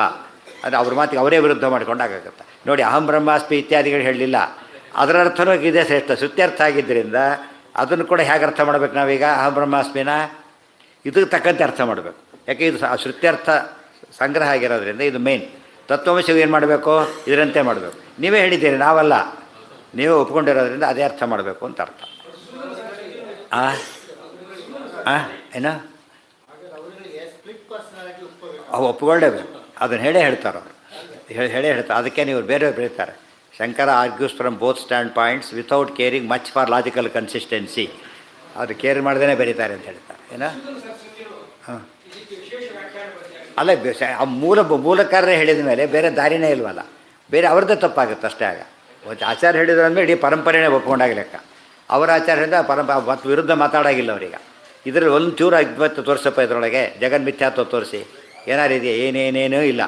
ಅದು ಅವ್ರ ಮಾತಿಗೆ ಅವರೇ ವಿರುದ್ಧ ಮಾಡ್ಕೊಂಡಾಗುತ್ತೆ. ನೋಡಿ, ಅಹಂ ಬ್ರಹ್ಮಾಸ್ಮಿ ಇತ್ಯಾದಿಗಳು ಹೇಳಲಿಲ್ಲ, ಅದರ ಅರ್ಥನೂ ಇದೇ ಶ್ರೇಷ್ಠ, ಶ್ರುತ್ಯರ್ಥ ಆಗಿದ್ದರಿಂದ ಅದನ್ನು ಕೂಡ ಹೇಗೆ ಅರ್ಥ ಮಾಡಬೇಕು ನಾವೀಗ? ಅಹಂ ಬ್ರಹ್ಮಾಸ್ಮಿನ ಇದಕ್ಕೆ ತಕ್ಕಂತೆ ಅರ್ಥ ಮಾಡಬೇಕು. ಯಾಕೆ ಇದು ಶ್ರುತ್ಯರ್ಥ ಸಂಗ್ರಹ ಆಗಿರೋದ್ರಿಂದ ಇದು ಮೇನ್. ತತ್ವಮಸಿಗೆ ಏನು ಮಾಡಬೇಕು? ಇದರಂತೆ ಮಾಡಬೇಕು. ನೀವೇ ಹೇಳಿದ್ದೀರಿ, ನಾವಲ್ಲ, ನೀವೇ ಒಪ್ಕೊಂಡಿರೋದ್ರಿಂದ ಅದೇ ಅರ್ಥ ಮಾಡಬೇಕು ಅಂತ ಅರ್ಥ. ಏನೋ ಅವು ಒಪ್ಕೊಳ್ಳೇಬೇಕು, ಅದನ್ನು ಹೇಳೇ ಹೇಳ್ತಾರೆ ಅವರು, ಹೇಳೇ ಹೇಳ್ತಾರೆ. ಅದಕ್ಕೆ ನೀವು ಬೇರೆ ಬರೀತಾರೆ, Shankara argues from both standpoints without caring much for logical consistency. ಅದು ಕೇರ್ ಮಾಡ್ದೇ ಬರೀತಾರೆ ಅಂತ ಹೇಳ್ತಾರೆ. ಏನೋ ಹಾಂ ಅಲ್ಲ, ಮೂಲಕಾರರೇ ಹೇಳಿದ ಮೇಲೆ ಬೇರೆ ದಾರಿನೇ ಇಲ್ವಲ್ಲ, ಬೇರೆ ಅವ್ರದ್ದೇ ತಪ್ಪಾಗುತ್ತೆ ಅಷ್ಟೇ. ಆಗ ಆಚಾರ್ಯ ಹೇಳಿದ್ರು ಅಂದರೆ ಇಡೀ ಪರಂಪರೆನೇ ಒಪ್ಕೊಂಡಾಗ ಲೆಕ್ಕ. ಅವರ ಆಚಾರ್ಯದಿಂದ ಮತ್ತು ವಿರುದ್ಧ ಮಾತಾಡೋಗಿಲ್ಲ ಅವರೀಗ. ಇದರಲ್ಲಿ ಒಂದು ಚೂರು ಇವತ್ತು ತೋರಿಸಪ್ಪ, ಇದರೊಳಗೆ ಜಗನ್ಮಿಥ್ಯಾತ್ವ ತೋರಿಸಿ ಏನಾರು ಇದೆಯಾ? ಏನೇನೇನೂ ಇಲ್ಲ.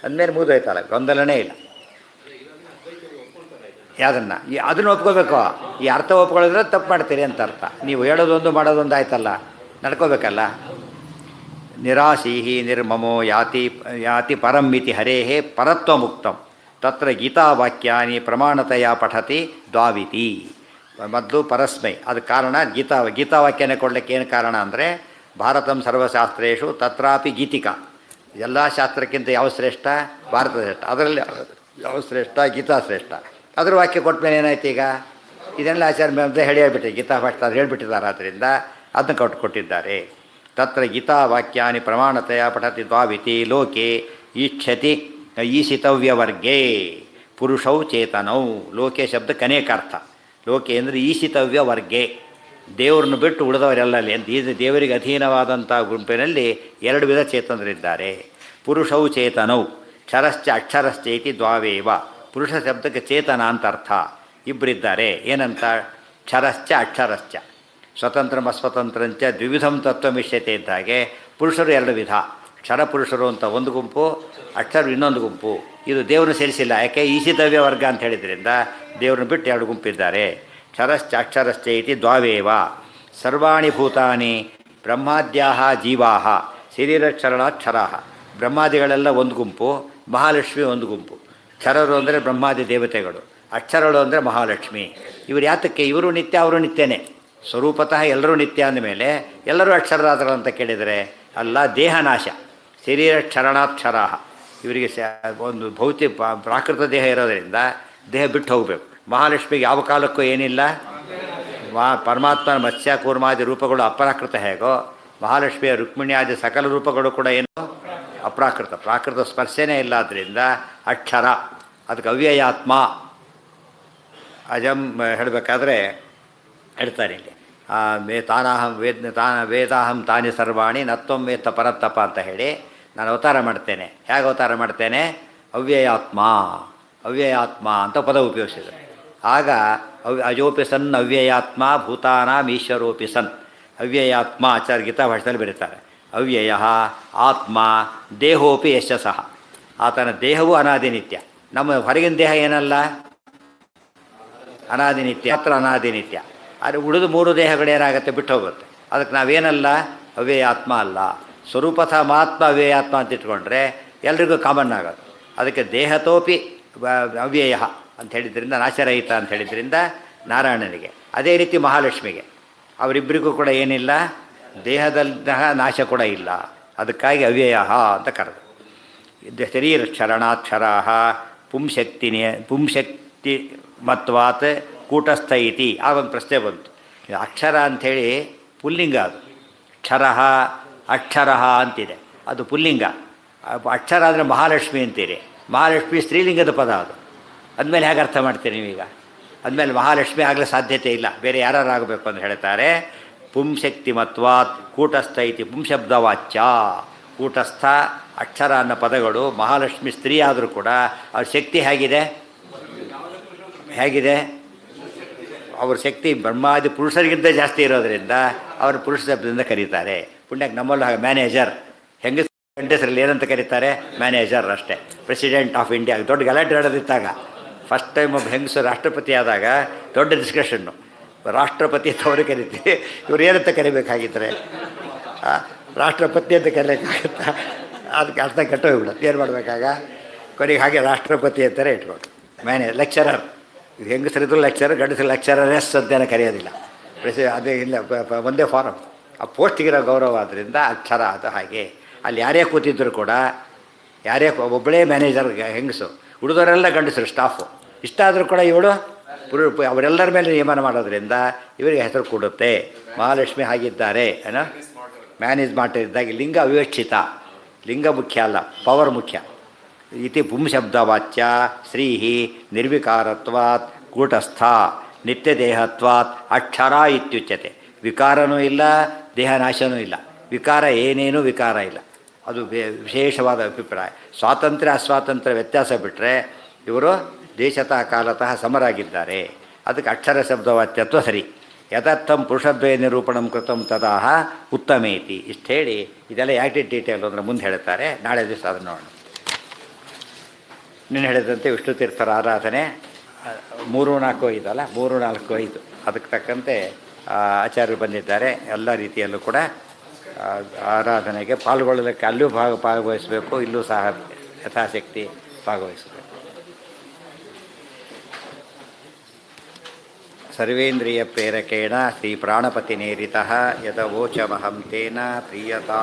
ಅಂದಮೇಲೆ ಮುಗಿದೋಯ್ತಲ್ಲ, ಗೊಂದಲನೇ ಇಲ್ಲ. ಯಾವುದನ್ನು ಅದನ್ನು ಒಪ್ಕೋಬೇಕು. ಈ ಅರ್ಥ ಒಪ್ಕೊಳ್ಳೋದ್ರೆ ತಪ್ಪು ಮಾಡ್ತೀರಿ ಅಂತ ಅರ್ಥ. ನೀವು ಹೇಳೋದೊಂದು ಮಾಡೋದೊಂದು ಆಯ್ತಲ್ಲ, ನಡ್ಕೋಬೇಕಲ್ಲ. ನಿರಾಶೀಹಿ ನಿರ್ಮಮೋ ಯಾತಿ ಪರಂ ಇತಿ ಹರೇಹೇ ಪರತ್ವ ಮುಕ್ತಂ ತತ್ರ ಗೀತಾವಾಕ್ಯಾನಿ ಪ್ರಮಾಣತೆಯ ಪಠತಿ ದ್ವಾವಿತಿ. ಮೊದಲು ಪರಸ್ಮೈ, ಅದು ಕಾರಣ. ಗೀತಾವಾಕ್ಯನೇ ಕೊಡಲಿಕ್ಕೆ ಏನು ಕಾರಣ ಅಂದರೆ, ಭಾರತಂ ಸರ್ವಶಾಸ್ತ್ರೇಷು ತತ್ರಾಪಿ ಗೀತಿಕಾ. ಎಲ್ಲ ಶಾಸ್ತ್ರಕ್ಕಿಂತ ಯಾವ ಶ್ರೇಷ್ಠ? ಭಾರತ ಶ್ರೇಷ್ಠ. ಅದರಲ್ಲಿ ಯಾವ ಶ್ರೇಷ್ಠ? ಗೀತಾ ಶ್ರೇಷ್ಠ. ಅದ್ರ ವಾಕ್ಯ ಕೊಟ್ಟ ಮೇಲೆ ಏನಾಯ್ತು ಈಗ? ಇದನ್ನೆಲ್ಲ ಆಚಾರ್ಯ ಹೇಳಿಬಿಟ್ಟು ಗೀತಾ ಭಾಷೆ ಅದು ಹೇಳಿಬಿಟ್ಟಿದ್ದಾರೆ. ಆದ್ದರಿಂದ ಅದನ್ನು ಕೊಟ್ಟಿದ್ದಾರೆ. ತತ್ರ ಗೀತಾವಾಕ್ಯಾನಿ ಪ್ರಮಾಣತೆಯ ಪಠತಿ ದ್ವಾವಿತಿ ಲೋಕೆ ಈಕ್ಷತಿ ಈಶಿತವ್ಯವರ್ಗೇ ಪುರುಷೌ ಚೇತನೌ. ಲೋಕೆ ಶಬ್ದಕ್ಕೆ ಅನೇಕ ಅರ್ಥ. ಲೋಕೆ ಅಂದರೆ ಈಶಿತವ್ಯ ವರ್ಗೆ, ದೇವರನ್ನು ಬಿಟ್ಟು ಉಳಿದವರೆಲ್ಲಲ್ಲಿ ಅಂತ. ಈ ದೇವರಿಗೆ ಅಧೀನವಾದಂಥ ಗುಂಪಿನಲ್ಲಿ 2 ವಿಧ ಚೇತನರಿದ್ದಾರೆ. ಪುರುಷೌ ಚೇತನೌ, ಕ್ಷರಶ್ಚ ಅಕ್ಷರಶ್ಚ ಇತಿ ದ್ವಾವೇವ. ಪುರುಷ ಶಬ್ದಕ್ಕೆ ಚೇತನ ಅಂತ ಅರ್ಥ. ಇಬ್ಬರಿದ್ದಾರೆ. ಏನಂತ? ಕ್ಷರಶ್ಚ ಅಕ್ಷರಶ್ಚ. ಸ್ವತಂತ್ರಂ ಅಸ್ವತಂತ್ರಂಚ ದ್ವಿವಿಧಂ ತತ್ವಮಿಷ್ಯತೆ ಇದ್ದ ಹಾಗೆ ಪುರುಷರು ಎರಡು ವಿಧ. ಕ್ಷರ ಪುರುಷರು ಅಂತ ಒಂದು ಗುಂಪು, ಅಕ್ಷರ ಇನ್ನೊಂದು ಗುಂಪು. ಇದು ದೇವರನ್ನು ಸೇರಿಸಿಲ್ಲ. ಯಾಕೆ? ಈಶಿತವ್ಯ ವರ್ಗ ಅಂತ ಹೇಳಿದ್ರಿಂದ ದೇವರನ್ನು ಬಿಟ್ಟು ಎರಡು ಗುಂಪಿದ್ದಾರೆ. ಕ್ಷರಶ್ಚ ಅಕ್ಷರಶ್ಚ ಇತಿ ದ್ವಾವೇವ. ಸರ್ವಾಣಿ ಭೂತಾನಿ ಬ್ರಹ್ಮಾದ್ಯಾಹ ಜೀವಾಹ ಶರೀರಕ್ಷರಣಾಕ್ಷರಾಹ. ಬ್ರಹ್ಮಾದಿಗಳೆಲ್ಲ ಒಂದು ಗುಂಪು, ಮಹಾಲಕ್ಷ್ಮಿ ಒಂದು ಗುಂಪು. ಕ್ಷರರು ಅಂದರೆ ಬ್ರಹ್ಮಾದಿ ದೇವತೆಗಳು, ಅಕ್ಷರಗಳು ಅಂದರೆ ಮಹಾಲಕ್ಷ್ಮಿ. ಇವರು ಯಾತಕ್ಕೆ? ಇವರು ನಿತ್ಯ, ಅವರು ನಿತ್ಯನೇ. ಸ್ವರೂಪತಃ ಎಲ್ಲರೂ ನಿತ್ಯ ಅಂದಮೇಲೆ ಎಲ್ಲರೂ ಅಕ್ಷರರಾದರು ಅಂತ ಕೇಳಿದರೆ ಅಲ್ಲ, ದೇಹನಾಶ. ಶರೀರ ಕ್ಷರಣಾಕ್ಷರಾಹ. ಇವರಿಗೆ ಒಂದು ಭೌತಿಕ ಪ್ರಾಕೃತ ದೇಹ ಇರೋದರಿಂದ ದೇಹ ಬಿಟ್ಟು ಹೋಗಬೇಕು. ಮಹಾಲಕ್ಷ್ಮಿಗೆ ಯಾವ ಕಾಲಕ್ಕೂ ಏನಿಲ್ಲ. ಪರಮಾತ್ಮನ ಮತ್ಸ್ಯ ಕೂರ್ಮಾದಿ ರೂಪಗಳು ಅಪರಾಕೃತ ಹೇಗೋ, ಮಹಾಲಕ್ಷ್ಮಿಯ ರುಕ್ಮಿಣಿಯಾದಿ ಸಕಲ ರೂಪಗಳು ಕೂಡ ಏನು ಅಪ್ರಾಕೃತ. ಪ್ರಾಕೃತ ಸ್ಪರ್ಶನೇ ಇಲ್ಲ. ಆದ್ದರಿಂದ ಅಕ್ಷರ. ಅದಕ್ಕೆ ಅವ್ಯಯಾತ್ಮ. ಅಜಂ ಹೇಳಬೇಕಾದ್ರೆ ಹೇಳ್ತಾರೆ ಇಲ್ಲಿ, ತಾನಾಹಂ ವೇದಾಹಂ ತಾನಿ ಸರ್ವಾಣಿ ನತ್ವಂ ವೇತ್ತ ಪರತ್ತಪ ಅಂತ ಹೇಳಿ ನಾನು ಅವತಾರ ಮಾಡ್ತೇನೆ. ಹೇಗೆ ಅವತಾರ ಮಾಡ್ತೇನೆ? ಅವ್ಯಯಾತ್ಮ. ಅವ್ಯಯಾತ್ಮ ಅಂತ ಪದ ಉಪಯೋಗಿಸಿದರು. ಆಗ ಅಜೋಪಿ ಸನ್ ಅವ್ಯಯಾತ್ಮ ಭೂತಾನಾಂ ಈಶ್ವರೋಪಿ ಸನ್. ಅವ್ಯಯಾತ್ಮ ಆಚಾರ್ಯ ಗೀತಾ ಭಾಷೆಯಲ್ಲಿ ಬರೀತಾರೆ. ಅವ್ಯಯ ಆತ್ಮ ದೇಹೋಪಿ ಯಶಸ್ಸಃ. ಆತನ ದೇಹವು ಅನಾದಿನಿತ್ಯ. ನಮ್ಮ ಹೊರಗಿನ ದೇಹ ಏನಲ್ಲ, ಅನಾದಿನಿತ್ಯ. ಮಾತ್ರ ಅನಾದಿನಿತ್ಯ. ಆದರೆ ಉಳಿದು ಮೂರು ದೇಹಗಳೇನಾಗುತ್ತೆ? ಬಿಟ್ಟು ಹೋಗುತ್ತೆ. ಅದಕ್ಕೆ ನಾವೇನಲ್ಲ, ಅವ್ಯಯಾತ್ಮ ಅಲ್ಲ. ಸ್ವರೂಪತಃ ಮಾತ್ಮ ಅವ್ಯಯಾತ್ಮ ಅಂತ ಇಟ್ಕೊಂಡ್ರೆ ಎಲ್ರಿಗೂ ಕಾಮನ್ ಆಗೋದು. ಅದಕ್ಕೆ ದೇಹತೋಪಿ ಅವ್ಯಯ ಅಂತ ಹೇಳಿದ್ರಿಂದ, ನಾಶರಹಿತ ಅಂತ ಹೇಳಿದ್ರಿಂದ ನಾರಾಯಣನಿಗೆ. ಅದೇ ರೀತಿ ಮಹಾಲಕ್ಷ್ಮಿಗೆ, ಅವರಿಬ್ಬರಿಗೂ ಕೂಡ ಏನಿಲ್ಲ, ದೇಹದ ನಾಶ ಕೂಡ ಇಲ್ಲ. ಅದಕ್ಕಾಗಿ ಅವ್ಯಯ ಅಂತ ಕರೆದು. ಶರೀರ ಕ್ಷರಣಾಕ್ಷರಾ ಪುಂಶಕ್ತಿ ಮತ್ವಾತ್ ಕೂಟಸ್ಥ ಇತಿ. ಆಗೊಂದು ಪ್ರಶ್ನೆ ಬಂತು. ಅಕ್ಷರ ಅಂಥೇಳಿ ಪುಲ್ಲಿಂಗ. ಅದು ಕ್ಷರ ಅಕ್ಷರ ಅಂತಿದೆ, ಅದು ಪುಲ್ಲಿಂಗ. ಅಕ್ಷರ ಅಂದರೆ ಮಹಾಲಕ್ಷ್ಮಿ ಅಂತೀರಿ. ಮಹಾಲಕ್ಷ್ಮಿ ಸ್ತ್ರೀಲಿಂಗದ ಪದ. ಅದು ಅಂದಮೇಲೆ ಹೇಗೆ ಅರ್ಥ ಮಾಡ್ತೀರಿ ನೀವೀಗ? ಅಂದಮೇಲೆ ಮಹಾಲಕ್ಷ್ಮಿ ಆಗಲೇ ಸಾಧ್ಯತೆ ಇಲ್ಲ, ಬೇರೆ ಯಾರಾಗಬೇಕು ಅಂತ ಹೇಳ್ತಾರೆ. ಪುಂಶಕ್ತಿ ಮತ್ವಾತ್ ಕೂಟಸ್ಥ ಇತಿ ಪುಂಶಬ್ದವಾಚ್ಯ. ಕೂಟಸ್ಥ ಅಕ್ಷರ ಅನ್ನೋ ಪದಗಳು ಮಹಾಲಕ್ಷ್ಮಿ ಸ್ತ್ರೀ ಆದರೂ ಕೂಡ ಅವ್ರ ಶಕ್ತಿ ಹೇಗಿದೆ? ಅವ್ರ ಶಕ್ತಿ ಬ್ರಹ್ಮಾದಿ ಪುರುಷರಿಗಿಂತ ಜಾಸ್ತಿ ಇರೋದರಿಂದ ಅವರು ಪುರುಷ ಶಬ್ದದಿಂದ ಕರೀತಾರೆ. ಪುಣ್ಯಕ್ಕೆ ನಮ್ಮಲ್ಲೂ ಹಾಗೆ ಮ್ಯಾನೇಜರ್. ಗಂಡಸರಲ್ಲಿ ಏನಂತ ಕರೀತಾರೆ? ಮ್ಯಾನೇಜರ್ ಅಷ್ಟೇ. ಪ್ರೆಸಿಡೆಂಟ್ ಆಫ್ ಇಂಡಿಯಾ ದೊಡ್ಡ ಗಲಾಟೆ ನಡೆದಿತ್ತಾಗ ಫಸ್ಟ್ ಟೈಮ್ ಒಬ್ಬ ಹೆಂಗಸು ರಾಷ್ಟ್ರಪತಿ ಆದಾಗ ದೊಡ್ಡ ಡಿಸ್ಕಷನ್ನು. ರಾಷ್ಟ್ರಪತಿ ಅಂತ ಅವರು ಕರಿತೀವಿ, ಇವ್ರು ಏನಂತ ಕರಿಬೇಕಾಗಿದ್ದಾರೆ? ರಾಷ್ಟ್ರಪತಿ ಅಂತ ಕರೀಬೇಕಾಗುತ್ತಾ? ಅದಕ್ಕೆ ಅರ್ಥ ಕೆಟ್ಟೋಗ್ಬಿಡುತ್ತೆ. ಏನು ಮಾಡಬೇಕಾಗ? ಕೊನೆಗೆ ಹಾಗೆ ರಾಷ್ಟ್ರಪತಿ ಅಂತಾರೆ ಇಟ್ಕೊಂಡು. ಲೆಕ್ಚರರ್. ಹೆಂಗಸರಿದ್ರು ಲೆಕ್ಚರರ್, ಗಂಡಸರು ಲೆಕ್ಚರರ್ಸ್ ಅಂತೇನೋ ಕರೆಯೋದಿಲ್ಲ. ಅದೇ ಇಲ್ಲ, ಒಂದೇ ಫಾರಮ್. ಆ ಪೋಸ್ಟಿಗಿರೋ ಗೌರವ ಆದ್ದರಿಂದ ಅಕ್ಷರ. ಅದು ಹಾಗೆ ಅಲ್ಲಿ ಯಾರೇ ಕೂತಿದ್ರು ಕೂಡ, ಒಬ್ಬಳೇ ಮ್ಯಾನೇಜರ್ ಹೆಂಗಸು, ಉಳಿದವರೆಲ್ಲ ಗಂಡಸರು ಸ್ಟಾಫು. ಇಷ್ಟಾದರೂ ಕೂಡ ಇವಳು ಅವರೆಲ್ಲರ ಮೇಲೆ ನಿಯಮನ ಮಾಡೋದ್ರಿಂದ ಇವರಿಗೆ ಹೆಸರು ಕೊಡುತ್ತೆ. ಮಹಾಲಕ್ಷ್ಮಿ ಹಾಗಿದ್ದಾರೆ ಏನೋ ಮ್ಯಾನೇಜ್ ಮಾಡಿದ್ದಾಗಿ. ಲಿಂಗ ಅವಿವಕ್ಷಿತ, ಲಿಂಗ ಮುಖ್ಯ ಅಲ್ಲ, ಪವರ್ ಮುಖ್ಯ. ಇತಿ ಪುಂಶಬ್ದವಾಚ್ಯ ಶ್ರೀ ನಿರ್ವಿಕಾರತ್ವಾತ್ ಕೂಟಸ್ಥ ನಿತ್ಯದೇಹತ್ವಾತ್ ಅಕ್ಷರ ಇತ್ಯುಚ್ಯತೆ. ವಿಕಾರನೂ ಇಲ್ಲ, ದೇಹನಾಶನೂ ಇಲ್ಲ. ವಿಕಾರ ಏನೇನೂ ವಿಕಾರ ಇಲ್ಲ. ಅದು ವಿಶೇಷವಾದ ಅಭಿಪ್ರಾಯ. ಸ್ವಾತಂತ್ರ್ಯ ಅಸ್ವಾತಂತ್ರ್ಯ ವ್ಯತ್ಯಾಸ ಬಿಟ್ಟರೆ ಇವರು ದೇಶತಃ ಕಾಲತಃ ಸಮರಾಗಿದ್ದಾರೆ. ಅದಕ್ಕೆ ಅಕ್ಷರ ಶಬ್ದವಾಚ್ಯತ್ವ ಸರಿ. ಯಥಾರ್ಥಂ ಪುರುಷದ್ವಯ ನಿರೂಪಣಂ ಕೃತಂ ತದಾಹ ಉತ್ತಮೇತಿ. ಇಷ್ಟು ಹೇಳಿ ಇದೆಲ್ಲ ಯಾಕೆ ಡೀಟೇಲ್ ಅಂದರೆ ಮುಂದೆ ಹೇಳ್ತಾರೆ. ನಾಳೆ ದಿವಸ ಅದನ್ನು ನೋಡೋಣ. ನೀನು ಹೇಳಿದಂತೆ ವಿಷ್ಣು ತೀರ್ಥರ ಆರಾಧನೆ 3-4 ಇದಲ್ಲ, 3-4 ಅದಕ್ಕೆ ತಕ್ಕಂತೆ ಆಚಾರ್ಯರು ಬಂದಿದ್ದಾರೆ. ಎಲ್ಲ ರೀತಿಯಲ್ಲೂ ಕೂಡ ಆರಾಧನೆಗೆ ಪಾಲ್ಗೊಳ್ಳಲಿಕ್ಕೆ ಅಲ್ಲೂ ಭಾಗವಹಿಸಬೇಕು, ಇಲ್ಲೂ ಸಹ ಯಥಾಶಕ್ತಿ ಭಾಗವಹಿಸಬೇಕು. ಸರ್ವೇಂದ್ರಿಯ ಪ್ರೇರಕೇಣ ಶ್ರೀ ಪ್ರಾಣಪತಿ ನೇರಿತಃ ಯದವೋಚಮಹಂ ತೇನ ಪ್ರೀಯತಾ.